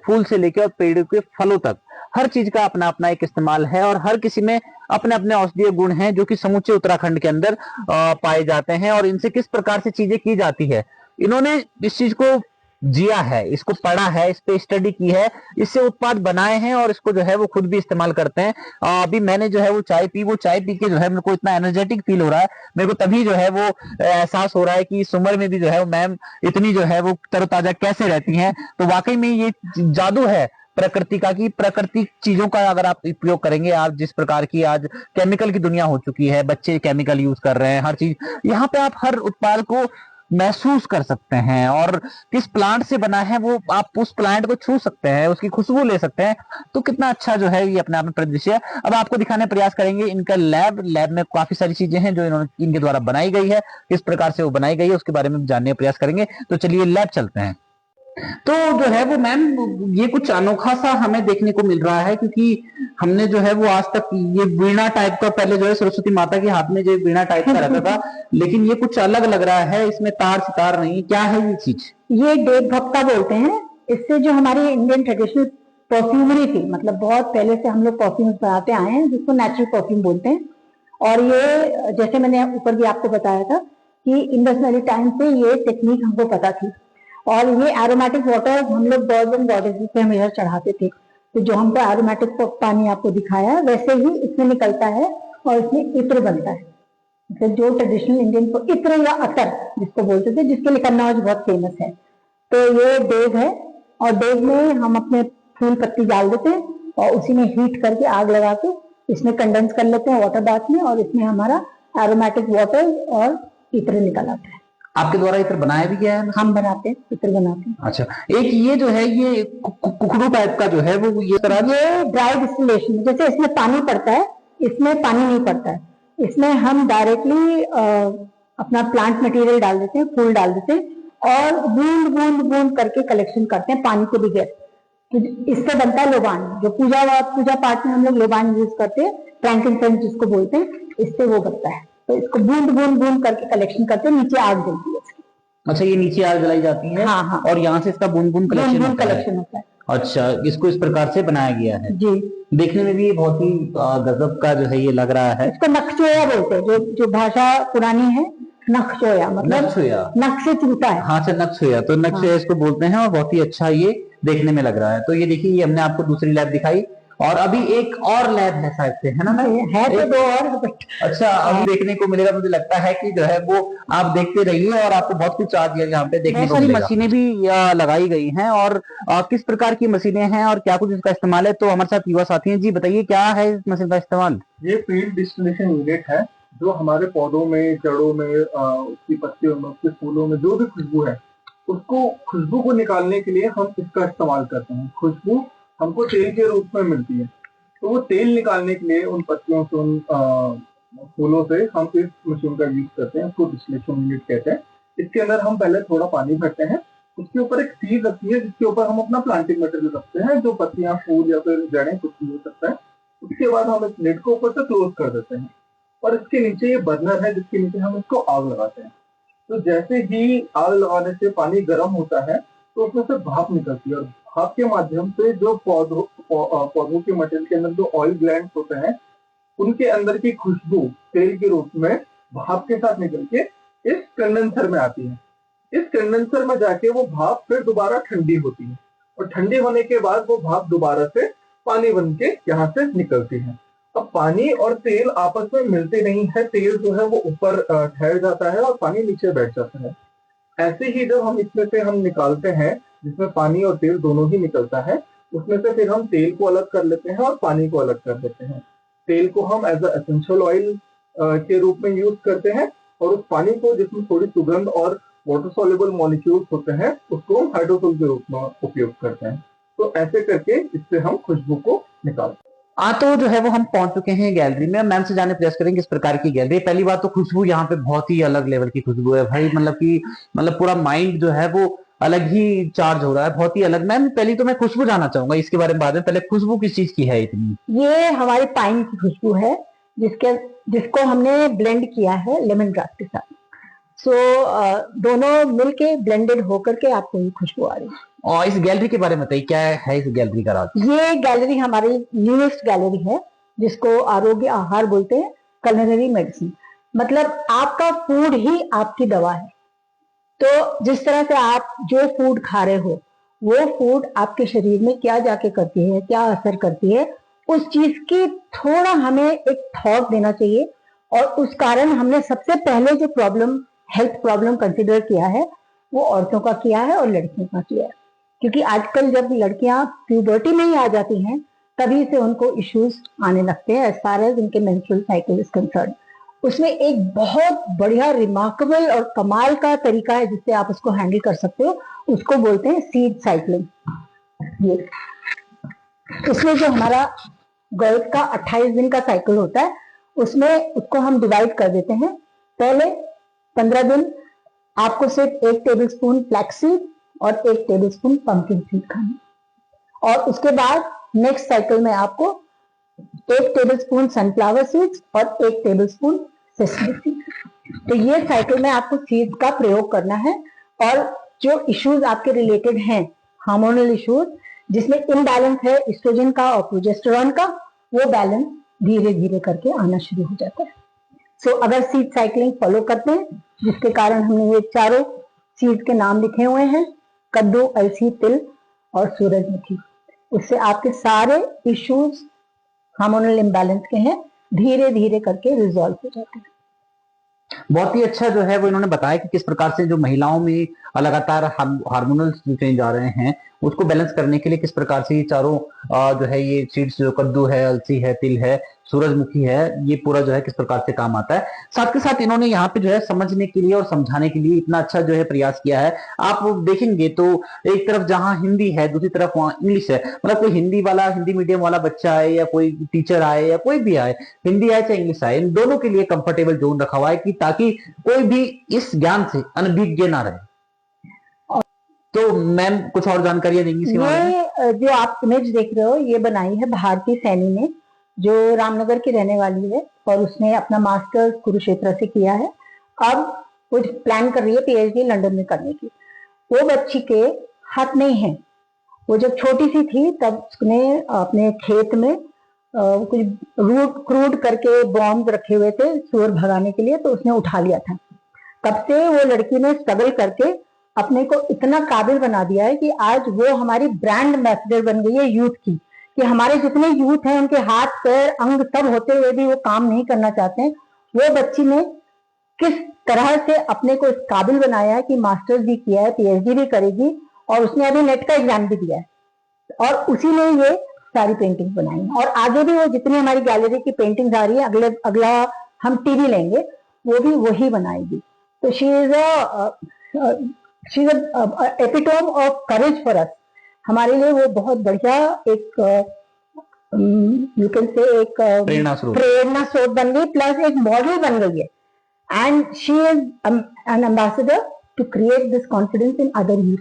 फूल से लेके और पेड़ के फलों तक हर चीज का अपना अपना एक इस्तेमाल है और हर किसी में अपने अपने औषधीय गुण हैं जो कि समूचे उत्तराखंड के अंदर पाए जाते हैं। और इनसे किस प्रकार से चीजें की जाती है, इन्होंने इस चीज को जिया है, इसको पढ़ा है, इस पे स्टडी की है, इससे उत्पाद बनाए हैं और इसको जो है वो खुद भी इस्तेमाल करते हैं। अभी मैंने जो है वो चाय पी, वो चाय पी के जो है मेरे को इतना एनर्जेटिक फील हो रहा है, मेरे को तभी जो है वो एहसास हो रहा है कि इस उम्र में भी जो है वो मैम इतनी जो है वो तरोताजा कैसे रहती हैं। तो वाकई में ये जादू है प्रकृति का, कि प्राकृतिक चीजों का अगर आप उपयोग करेंगे, आप जिस प्रकार की आज केमिकल की दुनिया हो चुकी है, बच्चे केमिकल यूज कर रहे हैं, हर चीज यहाँ पे आप हर उत्पाद को महसूस कर सकते हैं और किस प्लांट से बना है वो आप उस प्लांट को छू सकते हैं, उसकी खुशबू ले सकते हैं। तो कितना अच्छा जो है ये अपने आप में परिदृश्य है। अब आपको दिखाने प्रयास करेंगे इनका लैब में काफी सारी चीजें हैं जो इनके द्वारा बनाई गई है, किस प्रकार से वो बनाई गई है उसके बारे में जानने का प्रयास करेंगे। तो चलिए लैब चलते हैं। तो जो है वो मैम ये कुछ अनोखा सा हमें देखने को मिल रहा है, क्योंकि हमने जो है वो आज तक ये वीणा टाइप का, पहले जो है सरस्वती माता के हाथ में जो वीणा टाइप का रहता था, लेकिन ये कुछ अलग लग रहा है, इसमें तार सितार नहीं, क्या है ये चीज? ये देव भक्ता बोलते हैं। इससे जो हमारी इंडियन ट्रेडिशनल परफ्यूमरी थी, मतलब बहुत पहले से हम लोग परफ्यूम बनाते आए हैं जिसको नेचुरल परफ्यूम बोलते हैं। और ये जैसे मैंने ऊपर भी आपको बताया था कि इंडस वैली टाइम से ये टेक्निक हमको पता थी। और ये एरोमेटिक वाटर हम लोग गवर्नमेंट बॉडीज पे हमेशा चढ़ाते थे, तो जो हमको एरोमेटिक पानी आपको दिखाया वैसे ही इसमें निकलता है और इसमें इत्र बनता है। तो जो ट्रेडिशनल इंडियन को इत्र या अतर जिसको बोलते थे, जिसके लिए कन्नौज बहुत फेमस है। तो ये देग है और देग में हम अपने फूल पत्ती डाल देते हैं और उसी में हीट करके आग लगा के इसमें कंडेंस कर लेते हैं वाटर बाथ में, और इसमें हमारा एरोमेटिक वाटर और इत्र निकल आता है। आपके द्वारा इत्र बनाया भी गया है? हम बनाते हैं, इत्र बनाते हैं। अच्छा, एक ये जो है ये कुकड़ू टाइप का जो है वो ये तरह, ये ड्राई डिस्टिलेशन, जैसे इसमें पानी पड़ता है, इसमें पानी नहीं पड़ता है। इसमें हम डायरेक्टली अपना प्लांट मटेरियल डाल देते हैं, फूल डाल देते हैं और बूंद बूंद बूंद करके कलेक्शन करते हैं पानी के बगैर। इससे बनता है लोबान, जो पूजा पाठ में हम लोग लोबान यूज करते हैं, फ्रैंकिनसेंस जिसको बोलते हैं, इससे वो बनता है। तो इसको बूंद बूंद बूंद करके कलेक्शन करते हैं, नीचे आग जलती है इसकी। अच्छा, ये नीचे आग जलाई जाती है? हाँ हाँ। और यहाँ से इसका बूंद बूंद कलेक्शन होता है। अच्छा, इसको इस प्रकार से बनाया गया है जी। देखने में भी बहुत ही गजब का जो है ये लग रहा है। इसको नक्शोया बोलते हैं, जो भाषा पुरानी है, नक्शोया मतलब नक से चूता है। हाँ, से नक्शोया, तो नक्शोया इसको बोलते हैं और बहुत ही अच्छा ये देखने में लग रहा है। तो ये देखिए, ये हमने आपको दूसरी लैब दिखाई और अभी एक और लैब है शायद से, है ना? है तो दो और। अच्छा, अभी देखने को मिलेगा। मुझे लगता है कि जो है वो आप देखते रहिए और आपको बहुत कुछ आज यहाँ पे देखने को मिलेगा। मशीनें भी लगाई गई हैं और किस प्रकार की मशीनें हैं और क्या कुछ इसका इस्तेमाल है, तो हमारे साथ युवा साथी हैं। जी बताइए, क्या है इस मशीन का इस्तेमाल? ये फील्ड डिस्टिलेशन यूनिट है, जो हमारे पौधों में, जड़ों में, उसकी पत्तियों में, उसके फूलों में जो भी खुशबू है, उसको खुशबू को निकालने के लिए हम इसका इस्तेमाल करते हैं। खुशबू हमको तेल के रूप में मिलती है, तो वो तेल निकालने के लिए उन पत्तियों से, उन फूलों से हम इस मशीन का यूज करते हैं। उसको डिस्टिलेशन यूनिट कहते हैं। इसके अंदर हम पहले थोड़ा पानी भरते हैं, उसके ऊपर एक सीड रखती है जिसके ऊपर हम अपना प्लांटिंग मटेरियल रखते हैं, जो पत्तियां, फूल या फिर जड़ें कुछ भी हो सकता है। उसके बाद हम इस लिड को ऊपर से क्लोज कर देते हैं और इसके नीचे ये बर्नर है जिसके नीचे हम इसको आग लगाते हैं। तो जैसे ही आग लगाने से पानी गर्म होता है तो उसमें से भाप निकलती है और भाप के माध्यम से जो पौधों के मटेरियल के अंदर जो ऑयल ग्लैंड होते हैं, उनके अंदर की खुशबू तेल के रूप में भाप के साथ निकल के इस कंडेंसर में आती है। इस कंडेंसर में जाके वो भाप फिर दोबारा ठंडी होती है और ठंडी होने के बाद वो भाप दोबारा से पानी बन के यहाँ से निकलती है। अब पानी और तेल आपस में मिलते नहीं है, तेल जो है वो ऊपर ठहर जाता है और पानी नीचे बैठ जाता है। ऐसे ही जब हम इसमें से हम निकालते हैं, जिसमें पानी और तेल दोनों ही निकलता है, उसमें से फिर हम तेल को अलग कर लेते हैं और पानी को अलग कर देते हैं। तेल को हम एज एसेंशियल ऑयल के रूप में यूज करते हैं और उस पानी को, जिसमें थोड़ी सुगंध और वाटर सॉल्युबल मॉलिक्यूल्स होते हैं, उसको हम हाइड्रोसोल के रूप में उपयोग करते हैं। तो ऐसे करके इससे हम खुशबू को निकालते हैं। तो जो है वो हम पहुंच चुके हैं गैलरी में। मैम से जाने प्रयास करेंगे इस प्रकार की गैलरी। पहली बात तो खुशबू यहाँ पे बहुत ही अलग लेवल की खुशबू है भाई, मतलब पूरा माइंड जो है वो अलग ही चार्ज हो रहा है, बहुत ही अलग। मैम पहली तो मैं खुशबू जानना चाहूंगा, इसके बारे में बाद में। पहले खुशबू किस चीज की है इतनी? ये हमारी पाइन की खुशबू है, जिसको हमने ब्लेंड किया है लेमन ग्रास के साथ। दोनों मिलके ब्लेंडेड होकर के आपको ये खुशबू आ रही है। और इस गैलरी के बारे में बताइए, क्या है इस गैलरी का राज? ये गैलरी हमारी न्यूएस्ट गैलरी है, जिसको आरोग्य आहार बोलते हैं, कलिनरी मेडिसिन। मतलब आपका फूड ही आपकी दवा है। तो जिस तरह से आप जो फूड खा रहे हो, वो फूड आपके शरीर में क्या जाके करती है, क्या असर करती है, उस चीज की थोड़ा हमें एक थॉट देना चाहिए। और उस कारण हमने सबसे पहले जो हेल्थ प्रॉब्लम कंसिडर किया है, वो औरतों का किया है और लड़कियों का किया है। क्योंकि आजकल जब लड़कियां प्यूबर्टी में ही आ जाती हैं, तभी से उनको इश्यूज आने लगते हैं एज फार एज उनके मेंस्ट्रुअल साइकिल इज कंसर्न। उसमें एक बहुत बढ़िया, रिमार्केबल और कमाल का तरीका है जिससे आप उसको हैंडल कर सकते हो, उसको बोलते हैं सीड साइक्लिंग। ये इसमें जो हमारा गर्भ का 28 दिन का साइकिल होता है, उसमें उसको हम डिवाइड कर देते हैं। पहले 15 दिन आपको सिर्फ 1 टेबलस्पून फ्लैक्स सीड और 1 टेबलस्पून पंपकिन सीड खाना, और उसके बाद नेक्स्ट साइकिल में आपको 1 टेबलस्पून सनफ्लावर सीड्स और 1 टेबलस्पून सेसमी सीड्स। तो ये साइकिल में आपको सीड्स का प्रयोग करना है। और जो इश्यूज आपके रिलेटेड हैं, हार्मोनल इश्यूज, जिसमें इम्बैलेंस है एस्ट्रोजन का और प्रोजेस्टेरॉन का, वो बैलेंस धीरे धीरे करके आना शुरू हो जाता है। अगर सीड साइक्लिंग फॉलो करते हैं, जिसके कारण हमने ये चारों सीड के नाम लिखे हुए हैं, कद्दू, अलसी, तिल और सूरजमुखी। उससे आपके सारे इश्यूज हार्मोनल इम्बैलेंस के हैं, धीरे धीरे करके रिजॉल्व हो जाते हैं। बहुत ही अच्छा जो है वो इन्होंने बताया कि किस प्रकार से जो महिलाओं में लगातार हार्मोनल चेंज आ रहे हैं उसको बैलेंस करने के लिए किस प्रकार से ये चारों जो है ये सीड्स, जो कद्दू है, अलसी है, तिल है, सूरजमुखी है, ये पूरा जो है किस प्रकार से काम आता है। साथ के साथ इन्होंने यहाँ पे जो है समझने के लिए और समझाने के लिए इतना अच्छा जो है प्रयास किया है। आप देखेंगे तो एक तरफ जहां हिंदी है, दूसरी तरफ वहां इंग्लिश है। मतलब कोई हिंदी वाला, हिंदी मीडियम वाला बच्चा आए या कोई टीचर आए या कोई भी आए, हिंदी आए चाहे इंग्लिश आए, इन दोनों के लिए कंफर्टेबल जोन रखा हुआ है कि ताकि कोई भी इस ज्ञान से अनभिज्ञ ना रहे। तो मैम कुछ और जानकारियां देंगी इसके बारे में? ये जो आप इमेज देख रहे हो ये बनाई है भारती सैनी ने, जो रामनगर की रहने वाली है और उसने अपना मास्टर्स कुरुक्षेत्र से किया है। अब वो प्लान कर रही है पीएचडी लंदन में करने की। वो बच्ची के हाथ नहीं है। वो जब छोटी सी थी तब उसने अपने खेत में कुछ रूट क्रूड करके बॉम्ब रखे हुए थे सुअर भगाने के लिए, तो उसने उठा लिया था। तब से वो लड़की ने स्ट्रगल करके अपने को इतना काबिल बना दिया है कि आज वो हमारी ब्रांड एम्बेसडर बन गई है यूथ की। कि हमारे जितने यूथ हैं उनके हाथ पैर अंग सब होते हुए भी वो काम नहीं करना चाहते हैं। वो बच्ची ने किस तरह से अपने को इस काबिल बनाया है कि मास्टर्स भी किया है, पीएचडी भी करेगी और उसने अभी नेट का एग्जाम भी दिया है और उसी ने ये सारी पेंटिंग बनाई है। और आगे भी वो जितनी हमारी गैलरी की पेंटिंग्स आ रही है, अगला हम टीवी लेंगे वो भी वही बनाएगी। तो she is epitome of courage for us. हमारे लिए वो बहुत बढ़िया एक यू कैन से एक प्रेरणा स्रोत बन गई, प्लस एक मॉडल बन गई है। And she is an ambassador to create this confidence in other youth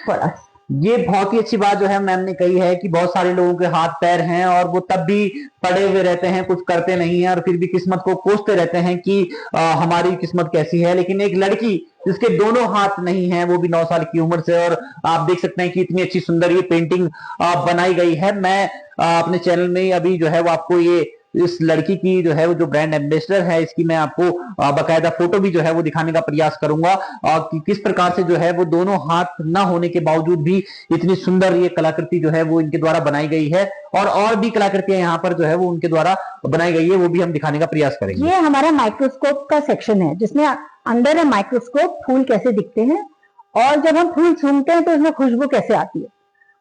for us. ये बहुत ही अच्छी बात जो है मैम ने कही है कि बहुत सारे लोगों के हाथ पैर हैं और वो तब भी पड़े हुए रहते हैं, कुछ करते नहीं है और फिर भी किस्मत को कोसते रहते हैं कि हमारी किस्मत कैसी है। लेकिन एक लड़की जिसके दोनों हाथ नहीं है, वो भी 9 साल की उम्र से, और आप देख सकते हैं कि इतनी अच्छी सुंदर ये पेंटिंग बनाई गई है। मैं अपने चैनल में अभी जो है वो आपको ये इस लड़की की जो है वो जो ब्रांड एम्बेसडर है इसकी मैं आपको बाकायदा फोटो भी जो है वो दिखाने का प्रयास करूंगा कि किस प्रकार से जो है वो दोनों हाथ ना होने के बावजूद भी इतनी सुंदर ये कलाकृति जो है वो इनके द्वारा बनाई गई है। और भी कलाकृतियां यहाँ पर जो है वो उनके द्वारा बनाई गई है, वो भी हम दिखाने का प्रयास करेंगे। ये हमारा माइक्रोस्कोप का सेक्शन है जिसमें अंदर है माइक्रोस्कोप फूल कैसे दिखते हैं और जब हम फूल सूंघते हैं तो उसमें खुशबू कैसे आती है।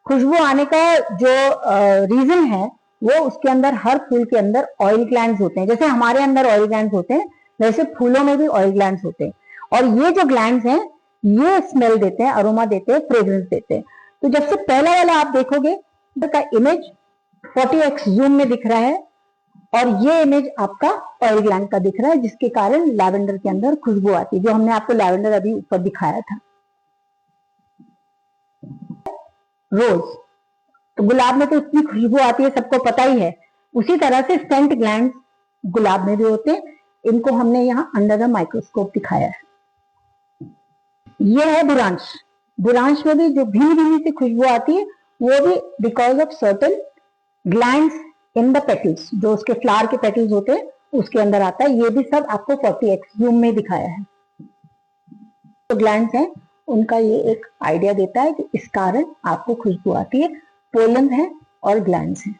खुशबू आने का जो रीजन है वो उसके अंदर, हर फूल के अंदर ऑयल ग्लैंड्स होते हैं। जैसे हमारे अंदर ऑयल ग्लैंड्स होते हैं वैसे फूलों में भी ऑयल ग्लैंड्स होते हैं और ये जो ग्लैंड्स हैं ये स्मेल देते हैं, अरोमा देते हैं, फ्रेग्रेंस देते हैं। तो जब से पहला वाला आप देखोगे का इमेज 40x जूम में दिख रहा है और ये इमेज आपका ऑयल ग्लैंड का दिख रहा है, जिसके कारण लैवेंडर के अंदर खुशबू आती है, जो हमने आपको लैवेंडर अभी ऊपर दिखाया था। रोज, तो गुलाब में तो इतनी खुशबू आती है, सबको पता ही है। उसी तरह से सेंट ग्लैंड्स गुलाब में भी होते हैं, इनको हमने यहाँ अंडर द माइक्रोस्कोप दिखाया है। ये है बुरांश। बुरांश में भी जो भीनी भीनी सी खुशबू आती है वो भी because of certain glands in the petals, जो उसके फ्लावर के पेटल्स होते हैं उसके अंदर आता है। ये भी सब आपको 40x जूम में दिखाया है। तो ग्लैंड्स हैं उनका ये एक आइडिया देता है कि इस कारण आपको खुशबू आती है। पोलन है और ग्लैंड्स हैं।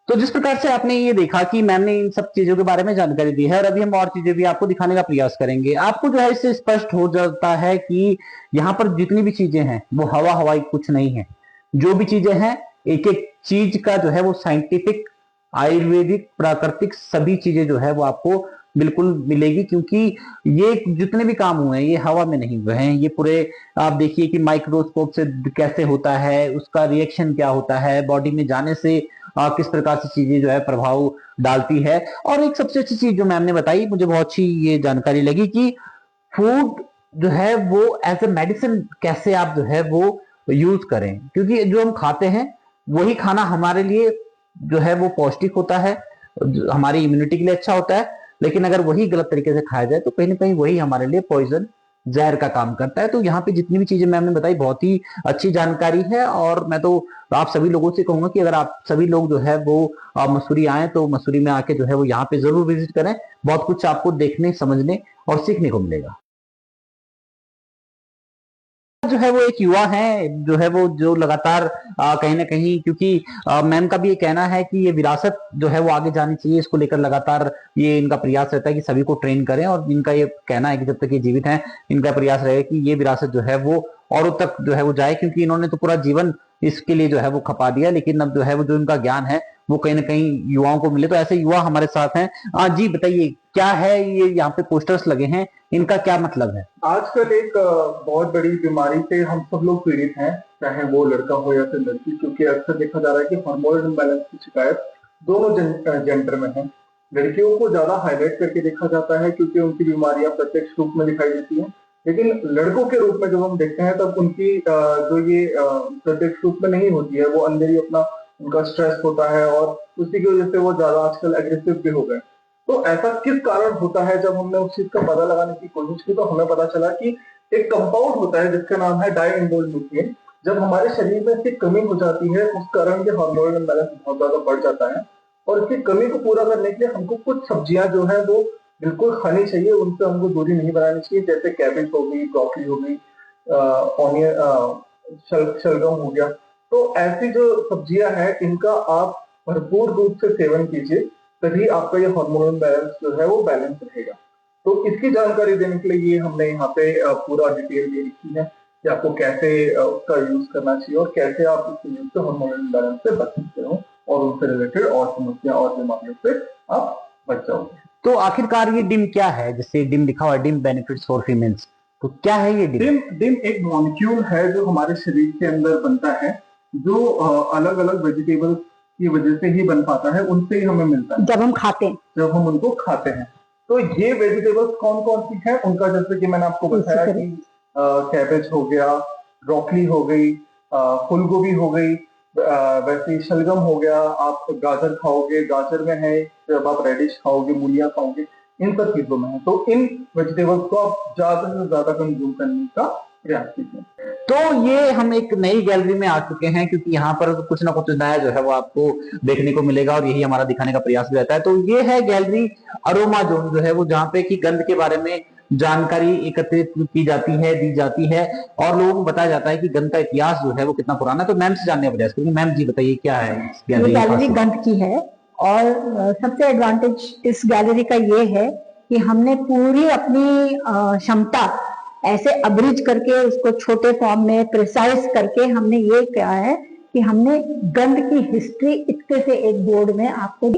तो जिस प्रकार से आपने ये देखा कि मैम ने इन सब चीजों के बारे में जानकारी दी है और अभी हम और चीजें भी आपको दिखाने का प्रयास करेंगे, आपको जो है इससे स्पष्ट हो जाता है कि यहाँ पर जितनी भी चीजें हैं वो हवा हवाई कुछ नहीं है। जो भी चीजें हैं एक एक चीज का जो है वो साइंटिफिक, आयुर्वेदिक, प्राकृतिक सभी चीजें जो है वो आपको बिल्कुल मिलेगी। क्योंकि ये जितने भी काम हुए हैं ये हवा में नहीं हुए हैं, ये पूरे आप देखिए कि माइक्रोस्कोप से कैसे होता है, उसका रिएक्शन क्या होता है, बॉडी में जाने से किस प्रकार से चीजें जो है प्रभाव डालती है। और एक सबसे अच्छी चीज जो मैम ने बताई, मुझे बहुत अच्छी ये जानकारी लगी कि फूड जो है वो एज ए मेडिसिन कैसे आप जो है वो यूज करें। क्योंकि जो हम खाते हैं वही खाना हमारे लिए जो है वो पौष्टिक होता है, हमारी इम्यूनिटी के लिए अच्छा होता है। लेकिन अगर वही गलत तरीके से खाया जाए तो कहीं ना कहीं वही हमारे लिए पॉइजन, जहर का काम करता है। तो यहाँ पे जितनी भी चीजें मैम ने बताई बहुत ही अच्छी जानकारी है और मैं तो आप सभी लोगों से कहूंगा कि अगर आप सभी लोग जो है वो मसूरी आए तो मसूरी में आके जो है वो यहाँ पे जरूर विजिट करें। बहुत कुछ आपको देखने, समझने और सीखने को मिलेगा। जो है वो एक युवा है, जो है वो जो लगातार कहीं ना कहीं, क्योंकि मैम का भी ये कहना है कि ये विरासत जो है वो आगे जानी चाहिए, इसको लेकर लगातार ये इनका प्रयास रहता है कि सभी को ट्रेन करें, और इनका ये कहना है कि जब तक ये जीवित हैं इनका प्रयास रहेगा कि ये विरासत जो है वो औरों तक जो है वो जाए, क्योंकि इन्होंने तो पूरा जीवन इसके लिए जो है वो खपा दिया, लेकिन अब जो है वो जो इनका ज्ञान है वो कहीं ना कहीं युवाओं को मिले। तो ऐसे युवा हमारे साथ हैं। जी बताइए, क्या है ये यहाँ पे पोस्टर्स लगे हैं, इनका क्या मतलब है? आजकल एक बहुत बड़ी बीमारी से हम सब लोग पीड़ित हैं, चाहे वो लड़का हो या फिर लड़की, क्योंकि अक्सर देखा जा रहा है कि हार्मोनल इम्बैलेंस की शिकायत दोनों जेंडर में है। लड़कियों को ज्यादा हाईलाइट करके देखा जाता है क्योंकि उनकी बीमारियां प्रत्यक्ष रूप में दिखाई देती हैं, लेकिन लड़कों के रूप में जब हम देखते हैं तब उनकी जो ये प्रत्यक्ष रूप में नहीं होती है, वो अंदर ही अपना उनका स्ट्रेस होता है और उसी की वजह से वो ज्यादा आजकल एग्रेसिव भी हो गए। तो ऐसा किस कारण होता है? जब हमने उस चीज का पता लगाने की कोशिश की तो हमें पता चला कि एक कंपाउंड होता है जिसका नाम है डाइंडोलमीथेन। जब हमारे शरीर में इसकी कमी हो जाती है उस कारण ये हार्मोनल इम्बैलेंस बहुत ज्यादा बढ़ जाता है, और इसकी कमी को पूरा करने के लिए हमको कुछ सब्जियां जो है वो बिल्कुल खानी चाहिए, उनसे हमको दूरी नहीं बनानी चाहिए, जैसे कैबेज हो गई, ब्रोकली हो गई, ऑनियन, शलगम हो गया। तो ऐसी जो सब्जियां हैं इनका आप भरपूर रूप से सेवन कीजिए, तभी आपका ये हार्मोनल बैलेंस जो है वो बैलेंस रहेगा। तो इसकी जानकारी देने के लिए ये हमने यहाँ पे पूरा डिटेल दे रखी है कि आपको कैसे उसका यूज करना चाहिए और कैसे आप इसके यूज से हार्मोनल बैलेंस से बच सकते हो और उनसे रिलेटेड और समस्या और बीमारियों से आप बच जाओगे। तो आखिरकार ये डिम क्या है? जैसे डिम लिखा हुआ है, डिम बेनिफिट्स फॉर फीमेल्स, तो क्या है ये डिम? डिम एक मॉलिक्यूल है जो हमारे शरीर के अंदर बनता है, जो अलग अलग वेजिटेबल्स की वजह से ही बन पाता है, उनसे ही हमें मिलता है जब हम खाते हैं, जब हम उनको खाते हैं। तो ये वेजिटेबल्स कौन कौन सी है उनका, जैसे कि मैंने आपको बताया कि कैबेज हो गया, ब्रोकली हो गई, फूल गोभी हो गई, वैसे शलगम हो गया, आप गाजर खाओगे, गाजर में है, जब आप रेडिश खाओगे, मूलियां खाओगे, इन सब चीजों में है। तो इन वेजिटेबल्स को आप ज्यादा से ज्यादा कंज्यूम करने का प्रयास कीजिए। तो ये हम एक नई गैलरी में आ चुके हैं, क्योंकि यहाँ पर कुछ ना कुछ नया जो है वो आपको देखने को मिलेगा और यही हमारा दिखाने का प्रयास भी रहता है। तो ये है गैलरी अरोमा जोन जो है वो, जहाँ पे कि गंध के बारे में जानकारी एकत्रित की जाती है, दी जाती है, और लोगों को बताया जाता है कि गंध का इतिहास जो है वो कितना पुराना है। तो मैम से जानने का प्रयास करेंगे। मैम जी बताइए, क्या है इस ये गैलरी गंध की है, और सबसे एडवांटेज इस गैलरी का ये है कि हमने पूरी अपनी क्षमता ऐसे अब्रिज करके उसको छोटे फॉर्म में प्रिसाइज करके हमने ये किया है कि हमने गंध की हिस्ट्री इतने से एक बोर्ड में आपको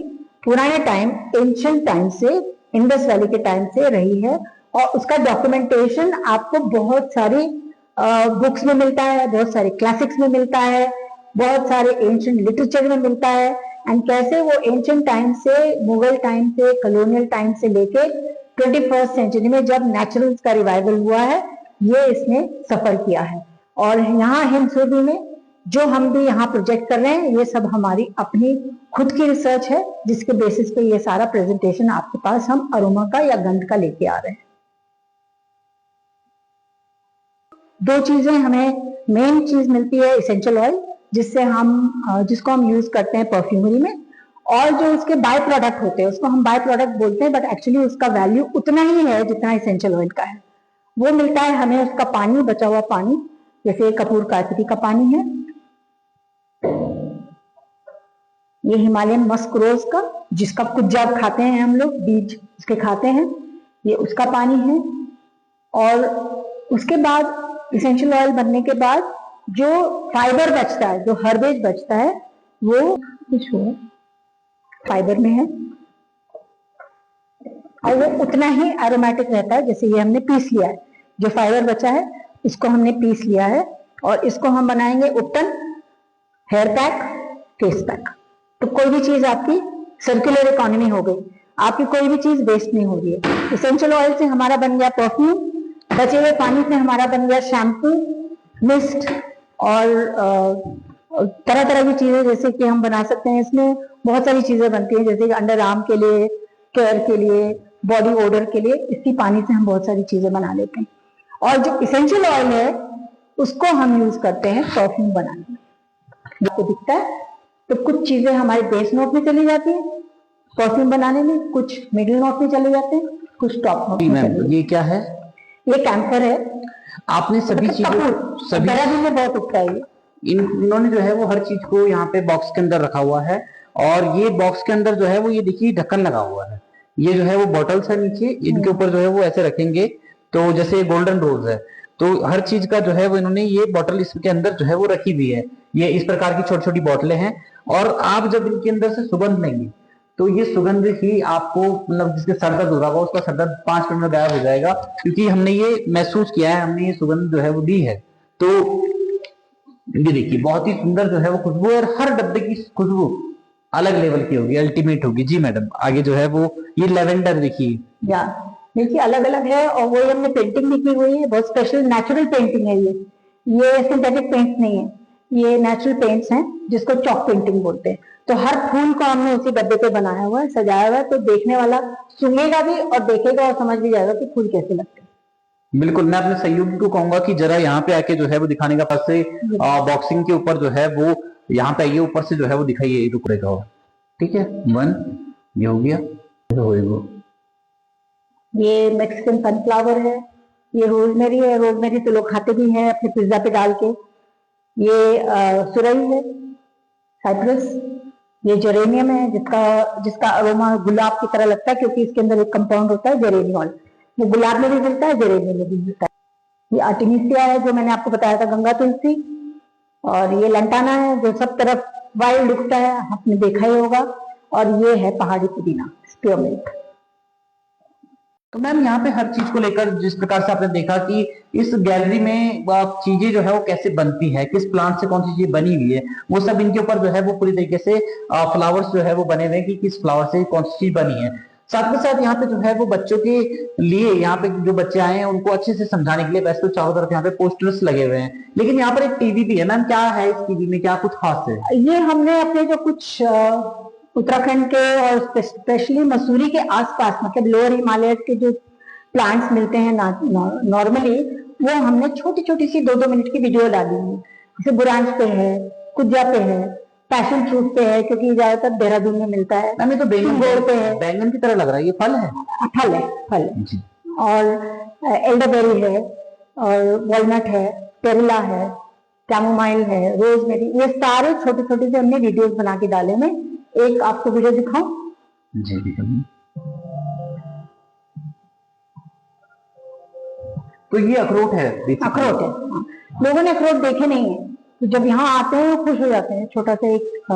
पुराने टाइम, एंशिएंट टाइम से, इंडस वैली के टाइम से रही है, और उसका डॉक्यूमेंटेशन आपको बहुत सारी बुक्स में मिलता है, बहुत सारे क्लासिक्स में मिलता है, बहुत सारे एंशिएंट लिटरेचर में मिलता है, एंड कैसे वो एंशिएंट टाइम से, मुगल टाइम से, कॉलोनियल टाइम से लेके 21st सेंचुरी में जब नेचुरल्स का रिवाइवल हुआ है, ये इसने सफर किया है। और यहाँ हिमसूरी में जो हम भी यहाँ प्रोजेक्ट कर रहे हैं, ये सब हमारी अपनी खुद की रिसर्च है, जिसके बेसिस पे ये सारा प्रेजेंटेशन आपके पास हम अरोमा का या गंध का लेके आ रहे हैं। दो चीजें हमें, मेन चीज मिलती है इसेंशियल ऑयल, जिसको हम यूज करते हैं परफ्यूमरी में, और जो उसके बाय प्रोडक्ट होते हैं उसको हम बाय प्रोडक्ट बोलते हैं, बट एक्चुअली उसका वैल्यू उतना ही है जितना इसेंशियल ऑयल का है। वो मिलता है हमें उसका पानी, बचा हुआ पानी, जैसे कपूर काकड़ी का पानी है, ये हिमालयन मस्क रोज का, जिसका कुज्जा खाते हैं हम लोग, बीज उसके खाते हैं, ये उसका पानी है। और उसके बाद इसेंशियल ऑयल बनने के बाद जो फाइबर बचता है, जो हर्बेज बचता है, वो कुछ फाइबर में है, और वो उतना ही एरोमेटिक रहता है। जैसे ये हमने पीस लिया है, जो फाइबर बचा है इसको हमने पीस लिया है, और इसको हम बनाएंगे उपटन, हेयर पैक, फेस पैक। तो कोई भी चीज आपकी सर्कुलर इकोनॉमी हो गई, आपकी कोई भी चीज वेस्ट नहीं हो रही है। इसेंशियल ऑयल से हमारा बन गया परफ्यूम, बचे हुए पानी से हमारा बन गया शैम्पू, मिस्ट, और तरह तरह की चीजें जैसे कि हम बना सकते हैं। इसमें बहुत सारी चीजें बनती हैं, जैसे कि अंडर आर्म के लिए, केयर के लिए, बॉडी ओडर के लिए, इसी पानी से हम बहुत सारी चीजें बना लेते हैं। और जो इसेंशियल ऑयल है उसको हम यूज करते हैं परफ्यूम बनाने में। आपको दिखता है, तो कुछ चीजें हमारे बेस नोट में चली जाती है परफ्यूम बनाने में, कुछ मिडिल नोट में चले जाते हैं, कुछ टॉप नोट में चले जाते हैं। ये क्या है? ये कैंफर है। आपने सभी चीजों सभी देहरादून में बहुत उगता है ये। इन्होंने जो है वो हर चीज को यहाँ पे बॉक्स के अंदर रखा हुआ है, और ये बॉक्स के अंदर जो है वो ये देखिए ढक्कन लगा हुआ है। ये जो है वो बॉटल्स है नीचे, इनके ऊपर जो है वो ऐसे रखेंगे, तो जैसे गोल्डन रोज है, तो हर चीज का जो है वो इन्होंने ये बॉटल इसके अंदर जो है वो रखी हुई है। ये इस प्रकार की छोटी छोटी बोतलें हैं, और आप जब इनके अंदर से सुगंध लेंगे तो ये सुगंध ही आपको, मतलब जिसके सर दर्द हो रहा होगा उसका सर दर्द 5 मिनट में गायब हो जाएगा, क्योंकि हमने ये महसूस किया है, हमने ये सुगंध जो है वो दी है। तो ये देखिए बहुत ही सुंदर जो है वो खुशबू है, और हर डब्बे की खुशबू अलग लेवल की होगी, अल्टीमेट होगी। जी मैडम, आगे जो है वो ये लेवेंडर देखिए, या देखिए अलग अलग है, और वो हमने पेंटिंग भी की हुई है, बहुत स्पेशल नेचुरल पेंटिंग है ये सिंथेटिक पेंट्स नहीं है, ये नेचुरल पेंट्स हैं जिसको चॉक पेंटिंग बोलते हैं। तो हर फूल को हमने उसी डब्बे पे बनाया हुआ है, सजाया हुआ है, तो देखने वाला सूंघेगा भी और देखेगा और समझ भी जाएगा कि फूल कैसे लगते हैं। बिल्कुल। मैं अपने सहयोगी को कहूंगा कि जरा यहाँ पे आके जो है वो दिखाने का, पास से बॉक्सिंग के ऊपर जो है वो यहाँ पे आइए, ऊपर से जो है वो दिखाइए टुकड़े का। ठीक है, 1 ये हो गया, ये मैक्सिकन सनफ्लावर है, ये रोजमेरी है, रोजमेरी तो लोग खाते भी हैं अपने पिज्जा पे डाल के। ये सुरई है, साइप्रस। ये जेरेनियम है जिसका अरोमा गुलाब की तरह लगता है, क्योंकि इसके अंदर एक कंपाउंड होता है जेरेनियल, वो गुलाब में भी मिलता है, जेरेनियम में भी मिलता है। ये आर्टिमिसिया है जो मैंने आपको बताया था, गंगा तुलसी। और ये लंटाना है जो सब तरफ वाइल्ड उगता है, आपने देखा ही होगा। और ये है पहाड़ी पुदीना, स्पीयरमिंट। तो मैम यहाँ पे हर चीज को लेकर जिस प्रकार से आपने देखा कि इस गैलरी में चीजें जो है वो कैसे बनती है, किस प्लांट से कौन सी चीज बनी हुई है, वो सब इनके ऊपर जो है वो पूरी तरीके से फ्लावर्स जो है वो बने हुए हैं कि किस फ्लावर से कौन सी चीज बनी है। साथ के साथ यहाँ पे जो है वो बच्चों के लिए, यहाँ पे जो बच्चे आए हैं उनको अच्छे से समझाने के लिए वैसे तो चारों तरफ यहाँ पे पोस्टर्स लगे हुए हैं, लेकिन यहाँ पर एक टीवी भी है। मैम क्या है इस टीवी में, क्या कुछ खास है? ये हमने अपने जो कुछ उत्तराखंड के और स्पेशली मसूरी के आसपास, मतलब लोअर हिमालय के जो प्लांट्स मिलते हैं नॉर्मली, वो हमने छोटी छोटी सी 2-2 मिनट की वीडियो डाली है। जैसे बुरांश पे है, कुज्जा पे है, पैशन फ्रूट पे है, क्योंकि ज्यादातर देहरादून में मिलता है। मैम ये तो बैंगन पे है, बैंगन की तरह लग रहा है, ये फल है? फल है, फल है। और एल्डरबेरी है, और वॉलनट है, पेरुला है, कैमोमाइल है, रोजमेरी, ये सारे छोटे छोटे से हमने वीडियोस बना के डाले में। एक आपको वीडियो दिखाऊं? जी दिखाइए। तो ये अखरोट है, अखरोट है। लोगों ने अखरोट देखे नहीं है, तो जब यहाँ आते हैं वो खुश हो जाते हैं। छोटा सा एक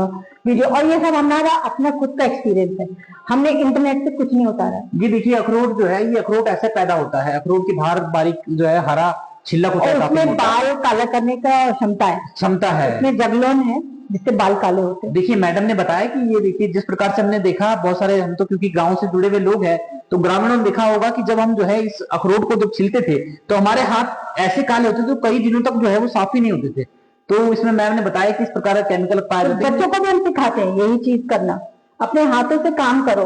वीडियो, और ये सब हमारा अपना खुद का एक्सपीरियंस है, हमने इंटरनेट से कुछ नहीं उतारा। ये देखिए अखरोट जो है, ये अखरोट ऐसे पैदा होता है, अखरोट की बाहर बारीक जो है हरा छिलक होता है, उसमें बाल काला करने का क्षमता है, उसमें जगलोन है जिससे बाल काले होते हैं। देखिए मैडम ने बताया कि ये देखिए जिस प्रकार से हमने देखा, बहुत सारे हम तो क्योंकि गांव से जुड़े हुए लोग हैं, तो ग्रामीणों ने देखा होगा कि जब हम जो है इस अखरोट को जब छिलते थे तो हमारे हाथ ऐसे काले होते थे, तो कई दिनों तक जो है वो साफ ही नहीं होते थे। तो इसमें मैम ने बताया कि इस प्रकार का केमिकल पाया जाता है। बच्चों को भी हम सिखाते हैं यही चीज करना, अपने हाथों से काम करो,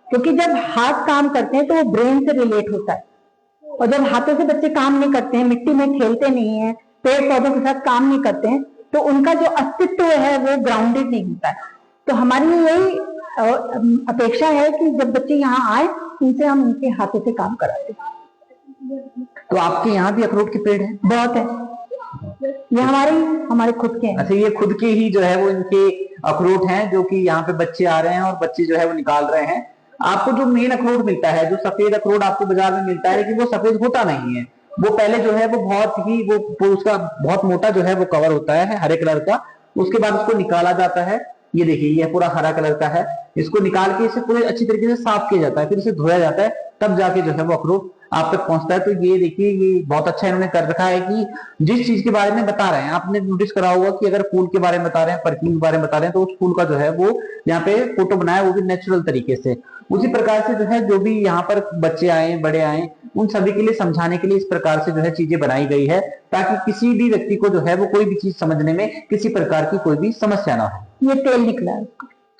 क्योंकि जब हाथ काम करते हैं तो वो ब्रेन से रिलेट होता है। और जब हाथों से बच्चे काम नहीं करते हैं, मिट्टी में खेलते नहीं है, पेड़ पौधों के साथ काम नहीं करते हैं, तो उनका जो अस्तित्व है वो ग्राउंडेड नहीं होता है। तो हमारी यही अपेक्षा है कि जब बच्चे यहाँ आए, उनसे हम उनके हाथों से काम कराते हैं। तो आपके यहाँ भी अखरोट के पेड़ हैं? बहुत है, ये हमारे खुद के हैं। अच्छा, ये खुद के ही जो है वो इनके अखरोट हैं, जो कि यहाँ पे बच्चे आ रहे हैं और बच्चे जो है वो निकाल रहे हैं। आपको जो मेन अखरोट मिलता है, जो सफेद अखरोट आपको बाजार में मिलता है, लेकिन वो सफेद होता नहीं है, वो पहले जो है वो बहुत ही वो उसका बहुत मोटा जो है वो कवर होता है हरे कलर का, उसके बाद उसको निकाला जाता है। ये देखिए ये पूरा हरा कलर का है, इसको निकाल के इसे पूरे अच्छी तरीके से साफ किया जाता है, फिर इसे धोया जाता है, तब जाके जो है वो अखरोट आप तक पहुंचता है। तो ये देखिए ये बहुत अच्छा इन्होंने कर रखा है कि जिस चीज के बारे में बता रहे हैं, आपने नोटिस करा होगा कि अगर फूल के बारे में बता रहे हैं, परफ्यूम के बारे में बता रहे हैं, तो उस फूल का जो है वो यहाँ पे फोटो बनाया, वो भी नेचुरल तरीके से। उसी प्रकार से जो है जो भी यहाँ पर बच्चे आए, बड़े आए, उन सभी के लिए समझाने के लिए इस प्रकार से जो है चीजें बनाई गई है, ताकि किसी भी व्यक्ति को जो है वो कोई भी चीज समझने में किसी प्रकार की कोई भी समस्या ना हो। ये तेल निकला है।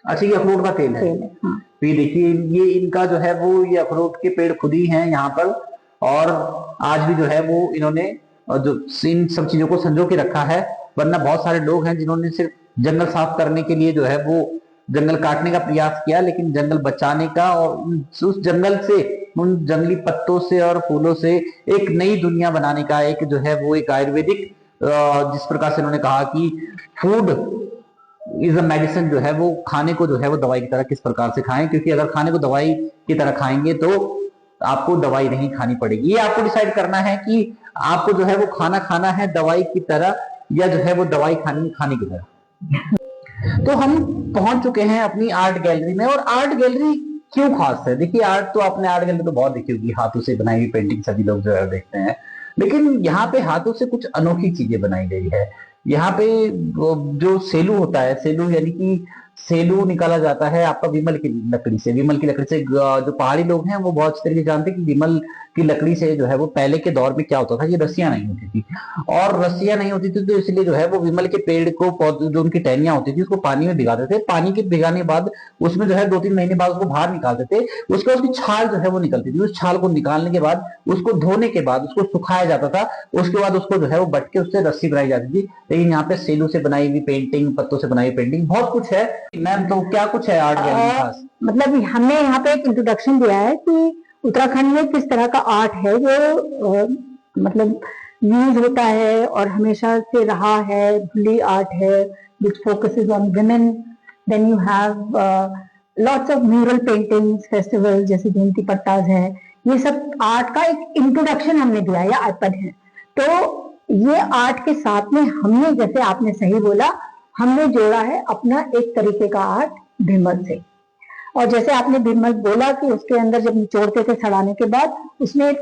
अच्छा, ये अखरोट का तेल है। हाँ। तो ये देखिए ये इनका जो है वो ये अखरोट के पेड़ खुद ही हैं यहाँ पर, और आज भी जो है वो इन्होंने जो इन सब चीजों को संजो के रखा है। वरना बहुत सारे लोग हैं जिन्होंने सिर्फ जंगल साफ करने के लिए जो है वो जंगल काटने का प्रयास किया, लेकिन जंगल बचाने का और उस जंगल से उन जंगली पत्तों से और फूलों से एक नई दुनिया बनाने का एक जो है वो एक आयुर्वेदिक, जिस प्रकार से उन्होंने कहा कि फूड इज अ मेडिसिन, जो है वो खाने को जो है वो दवाई की तरह किस प्रकार से खाएं, क्योंकि अगर खाने को दवाई की तरह खाएंगे तो आपको दवाई नहीं खानी पड़ेगी। ये आपको डिसाइड करना है कि आपको जो है वो खाना खाना है दवाई की तरह या जो है वो दवाई खाने की तरह। तो हम पहुंच चुके हैं अपनी आर्ट गैलरी में। और आर्ट गैलरी क्यों खास है? देखिए, आर्ट तो आपने आर्ट गैलरी तो बहुत देखी होगी, हाथों से बनाई हुई पेंटिंग सभी लोग जो है देखते हैं, लेकिन यहाँ पे हाथों से कुछ अनोखी चीजें बनाई गई है। यहाँ पे जो सेलू होता है, सेलू यानी कि सेलू निकाला जाता है आपका विमल की लकड़ी से। विमल की लकड़ी से जो पहाड़ी लोग हैं वो बहुत अच्छी तरीके से जानते हैं कि विमल की लकड़ी से जो है वो पहले के दौर में क्या होता था, ये रस्सियां नहीं होती थी। और रस्सियां नहीं होती थी तो इसलिए जो है वो विमल के पेड़ को, जो उनकी टहनियां होती थी, उसको पानी में भिगाते थे। पानी के भिगाने के बाद उसमें जो है 2-3 महीने बाद उसको बाहर निकालते थे। उसके बाद उसकी छाल जो है वो निकलती थी। उस छाल को निकालने के बाद उसको धोने के बाद उसको सुखाया जाता था। उसके बाद उसको जो है वो बट के उससे रस्सी बनाई जाती थी। लेकिन यहाँ पे सेलू से बनाई हुई पेंटिंग, पत्तों से बनाई हुई पेंटिंग, बहुत कुछ है। मैम, तो क्या कुछ है आर्ट गैलरी में खास? मतलब हमने यहाँ पे एक इंट्रोडक्शन दिया है कि उत्तराखंड में किस तरह का आर्ट है जो मतलब यूज होता है और हमेशा से रहा है। धुली आर्ट है which focuses on women. Then you have lots of mural paintings, festivals जैसे जयंती पट्टाज है। ये सब आर्ट का एक इंट्रोडक्शन हमने दिया है या आइपन है। तो ये आर्ट के साथ में हमने, जैसे आपने सही बोला, हमने जोड़ा है अपना एक तरीके का आर्ट भीमल से। और जैसे आपने भीमल बोला कि उसके अंदर जब निचोड़ते थे सड़ाने के बाद उसमें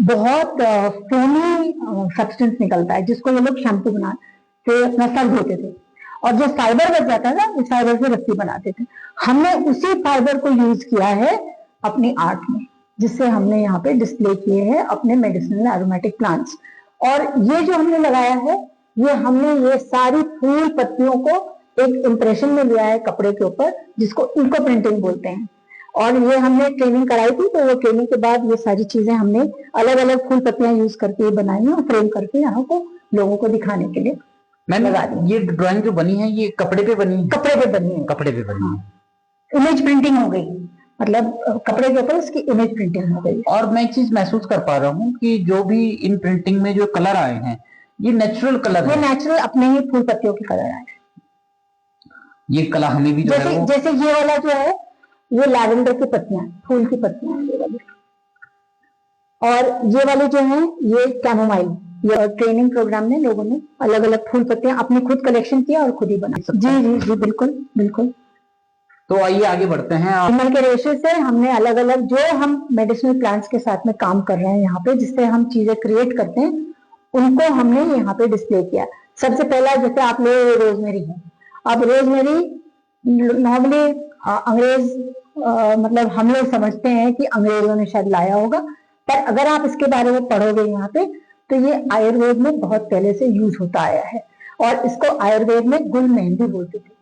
बहुत फोमी सब्सटेंस निकलता है जिसको ये लोग शैम्पू बना के अपना सर धोते थे। और जो फाइबर बच जाता था उस फाइबर से रस्सी बनाते थे। हमने उसी फाइबर को यूज किया है अपनी आर्ट में, जिससे हमने यहाँ पे डिस्प्ले किए हैं अपने मेडिसिनल एरोमेटिक प्लांट्स। और ये जो हमने लगाया है, ये हमने ये सारी फूल पत्तियों को एक इंप्रेशन में लिया है कपड़े के ऊपर, जिसको इको प्रिंटिंग बोलते हैं। और ये हमने ट्रेनिंग कराई थी, तो वो ट्रेनिंग के बाद ये सारी चीजें हमने अलग अलग फूल पत्तियां यूज करके बनाई हैं और फ्रेम करके यहाँ को लोगों को दिखाने के लिए लगा दी। ये ड्राइंग जो बनी है ये कपड़े पे बनी है? कपड़े पे बनी है। कपड़े पे बनी है। इमेज प्रिंटिंग हो गई, मतलब कपड़े के ऊपर उसकी इमेज प्रिंटिंग हो गई। और मैं एक चीज महसूस कर पा रहा हूँ कि जो भी इन प्रिंटिंग में जो कलर आए हैं ये नेचुरल कलर ये है। नेचुरल अपने ही फूल पत्तियों के कलर आए। ये कला हमें भी जो है वो, जैसे ये वाला जो है ये लैवेंडर की पत्तियां, फूल की पत्तियां ये वाली। और ये वाले जो हैं ये कैमोमाइल। ये ट्रेनिंग प्रोग्राम में लोगों ने अलग अलग फूल पत्तियां अपनी खुद कलेक्शन किया और खुद ही बना। जी जी जी, बिल्कुल बिल्कुल। तो आइए आगे बढ़ते हैं। भीमल के रेशे से हमने अलग अलग जो हम मेडिसिनल प्लांट्स के साथ में काम कर रहे हैं यहाँ पे, जिससे हम चीजें क्रिएट करते हैं, उनको हमने यहाँ पे डिस्प्ले किया। सबसे पहला जैसे आप ले रोजमेरी है। अब रोजमेरी नॉर्मली अंग्रेज मतलब हम लोग समझते हैं कि अंग्रेजों ने शायद लाया होगा, पर अगर आप इसके बारे में पढ़ोगे यहाँ पे तो ये आयुर्वेद में बहुत पहले से यूज होता आया है और इसको आयुर्वेद में गुल मेहंदी बोलते थे।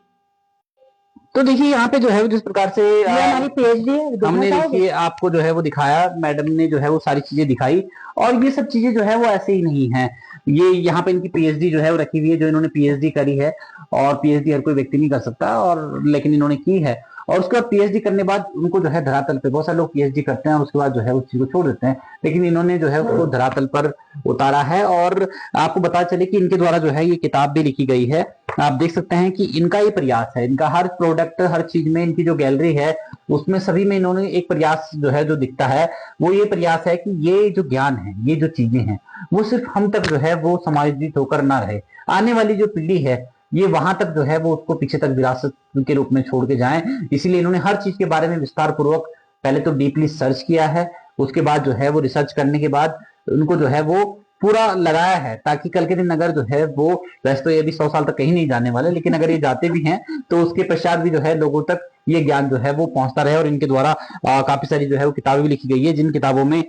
तो देखिए यहाँ पे जो है जिस प्रकार से हमारी पीएचडी है, हमने देखिए आपको जो है वो दिखाया, मैडम ने जो है वो सारी चीजें दिखाई। और ये सब चीजें जो है वो ऐसे ही नहीं है। ये यहाँ पे इनकी पीएचडी जो है वो रखी हुई है, जो इन्होंने पीएचडी करी है। और पीएचडी हर कोई व्यक्ति नहीं कर सकता, और लेकिन इन्होंने की है। और उसके बाद पीएचडी करने बाद उनको जो है धरातल पे, बहुत सारे लोग पीएचडी करते हैं उसके बाद जो है उस चीज को छोड़ देते हैं, लेकिन इन्होंने जो है उसको धरातल पर उतारा है। और आपको पता चले कि इनके द्वारा जो है ये किताब भी लिखी गई है। आप देख सकते हैं कि इनका ये प्रयास है, इनका हर प्रोडक्ट, हर चीज में, इनकी जो गैलरी है उसमें सभी में इन्होंने एक प्रयास जो है जो दिखता है, वो ये प्रयास है कि ये जो ज्ञान है, ये जो चीजें हैं, वो सिर्फ हम तक जो है वो समायोजित होकर ना रहे, आने वाली जो पीढ़ी है ये वहां तक जो है वो उसको पीछे तक विरासत के रूप में छोड़ के जाएं। इसीलिए इन्होंने हर चीज के बारे में विस्तार पूर्वक पहले तो डीपली सर्च किया है, उसके बाद जो है वो रिसर्च करने के बाद उनको जो है वो पूरा लगाया है, ताकि कल के दिन अगर जो है वो, वैसे तो ये भी 100 साल तक कहीं नहीं जाने वाले, लेकिन अगर ये जाते भी हैं तो उसके पश्चात भी जो है लोगों तक ये ज्ञान जो है वो पहुंचता रहे। और इनके द्वारा काफी सारी जो है वो किताबें भी लिखी गई है, जिन किताबों में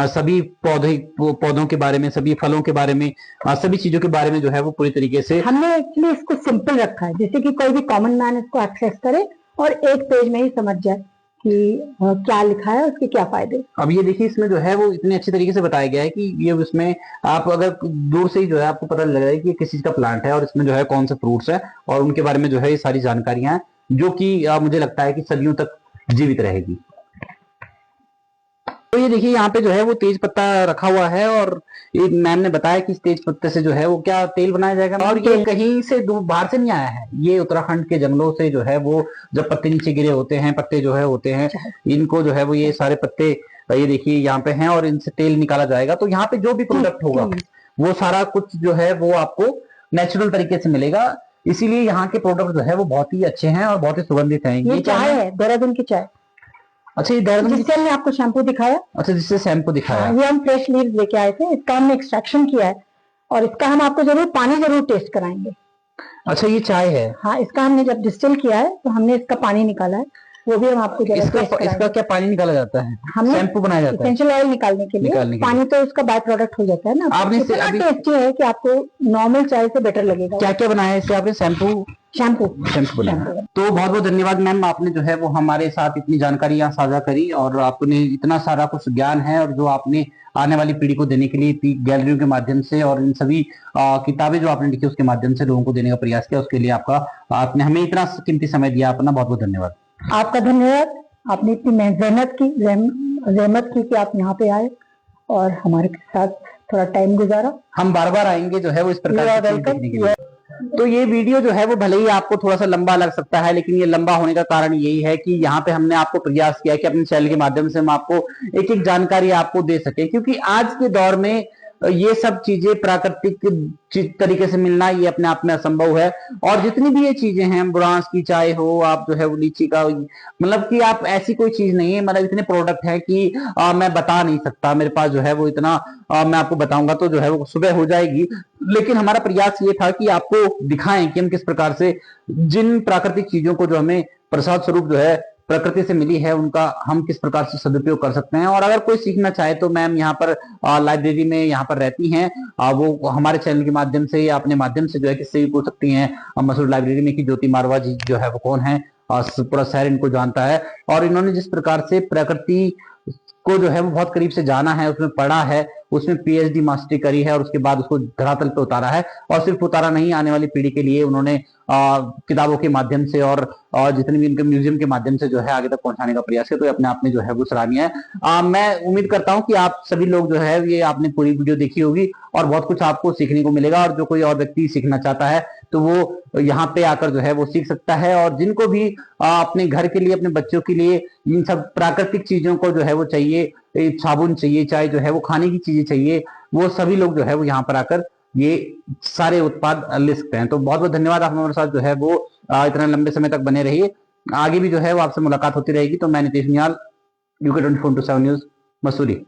सभी पौधों के बारे में, सभी फलों के बारे में, सभी चीजों के बारे में जो है वो पूरी तरीके से हमने एक्चुअली इसको सिंपल रखा है, जैसे कि कोई भी कॉमन मैन इसको एक्सेस करे और एक पेज में ही समझ जाए कि क्या लिखा है, उसके क्या फायदे। अब ये देखिए इसमें जो है वो इतने अच्छे तरीके से बताया गया है कि ये उसमें आप अगर दूर से ही जो है आपको पता लग रहा है कि किस चीज का प्लांट है और इसमें जो है कौन से फ्रूट्स है और उनके बारे में जो है ये सारी जानकारियां हैं, जो कि मुझे लगता है कि सदियों तक जीवित रहेगी। तो तो ये देखिए यहाँ पे जो है वो तेज पत्ता रखा हुआ है और ये मैम ने बताया कि इस तेज पत्ते से जो है वो क्या तेल बनाया जाएगा, और ये कहीं से बाहर से नहीं आया है, ये उत्तराखंड के जंगलों से जो है वो जब पत्ते नीचे गिरे होते हैं, पत्ते जो है होते हैं, इनको जो है वो ये सारे पत्ते ये देखिए यहाँ पे हैं और इनसे तेल निकाला जाएगा। तो यहाँ पे जो भी प्रोडक्ट होगा वो सारा कुछ जो है वो आपको नेचुरल तरीके से मिलेगा, इसीलिए यहाँ के प्रोडक्ट जो है वो बहुत ही अच्छे हैं और बहुत ही सुगंधित हैं। ये चाय है, देहरादून की चाय। अच्छा, ये देहरादून जिससे हमने आपको शैम्पू दिखाया। अच्छा, जिससे शैम्पू दिखाया। ये हम फ्रेश लीव्स लेके आए थे, इसका हमने एक्सट्रैक्शन किया है और इसका हम आपको जरूर पानी जरूर टेस्ट कराएंगे। अच्छा, ये चाय है। हाँ, इसका हमने जब डिस्टिल किया है तो हमने इसका पानी निकाला है, वो भी हम आपको इसका क्या पानी निकाला जाता है? हमने शैम्पू बनाया जाता है एसेंशियल ऑयल निकालने के लिए पानी तो उसका बाय प्रोडक्ट हो जाता है ना। आपने इतना टेस्टी है कि आपको नॉर्मल चाय से बेटर लगेगा। क्या क्या बनाया है इससे आपने? शैम्पू बनाया। तो बहुत बहुत धन्यवाद मैम, आपने जो है वो हमारे साथ इतनी जानकारियां साझा करी और आपने इतना सारा कुछ ज्ञान है और जो आपने आने वाली पीढ़ी को देने के लिए गैलरियों के माध्यम से और इन सभी किताबें जो आपने लिखी उसके माध्यम से लोगों को देने का प्रयास किया, उसके लिए आपने हमें इतना कीमती समय दिया, अपना बहुत बहुत धन्यवाद। आपका धन्यवाद, आपने इतनी जहमत की कि आप यहाँ पे आए और हमारे साथ थोड़ा टाइम गुजारा। हम बार बार आएंगे जो है वो इस प्रकार की चीज़ देखने के लिए। तो ये वीडियो जो है वो भले ही आपको थोड़ा सा लंबा लग सकता है, लेकिन ये लंबा होने का कारण यही है कि यहाँ पे हमने आपको प्रयास किया कि अपने चैनल के माध्यम से हम आपको एक एक जानकारी आपको दे सके, क्योंकि आज के दौर में ये सब चीजें प्राकृतिक तरीके से मिलना ये अपने आप में असंभव है। और जितनी भी ये चीजें हैं, बुरांस की चाय हो, आप जो है वो लीची का, मतलब कि आप ऐसी कोई चीज नहीं है, मतलब इतने प्रोडक्ट है कि मैं बता नहीं सकता, मेरे पास जो है वो इतना मैं आपको बताऊंगा तो जो है वो सुबह हो जाएगी। लेकिन हमारा प्रयास ये था कि आपको दिखाएं कि हम किस प्रकार से जिन प्राकृतिक चीजों को जो हमें प्रसाद स्वरूप जो है प्रकृति से मिली है उनका हम किस प्रकार से सदुपयोग कर सकते हैं। और अगर कोई सीखना चाहे तो मैम यहाँ पर लाइब्रेरी में यहाँ पर रहती हैं, वो हमारे चैनल के माध्यम से या अपने माध्यम से जो है किससे भी पूछ सकती हैं। मसूर लाइब्रेरी में की ज्योति मारवा जी जो है वो कौन है, पूरा शहर इनको जानता है और इन्होंने जिस प्रकार से प्रकृति को जो है वो बहुत करीब से जाना है, उसमें पढ़ा है, उसमें पीएचडी मास्टरी करी है और उसके बाद उसको धरातल पे उतारा है। और सिर्फ उतारा नहीं, आने वाली पीढ़ी के लिए उन्होंने किताबों के माध्यम से और जितने भी उनके म्यूजियम के माध्यम से जो है आगे तक पहुंचाने का प्रयास किया, तो अपने आप में जो है वो सराहनीय है। मैं उम्मीद करता हूं कि आप सभी लोग जो है ये आपने पूरी वीडियो देखी होगी और बहुत कुछ आपको सीखने को मिलेगा। और जो कोई और व्यक्ति सीखना चाहता है तो वो यहाँ पे आकर जो है वो सीख सकता है। और जिनको भी अपने घर के लिए, अपने बच्चों के लिए इन सब प्राकृतिक चीजों को जो है वो चाहिए, साबुन चाहिए, चाहे जो है वो खाने की चीजें चाहिए, वो सभी लोग जो है वो यहाँ पर आकर ये सारे उत्पाद ले सकते हैं। तो बहुत बहुत धन्यवाद, आप हमारे साथ जो है वो इतना लंबे समय तक बने रहिए। आगे भी जो है वो आपसे मुलाकात होती रहेगी। तो मैं नितेश निहाल, UK 24/7 न्यूज, मसूरी।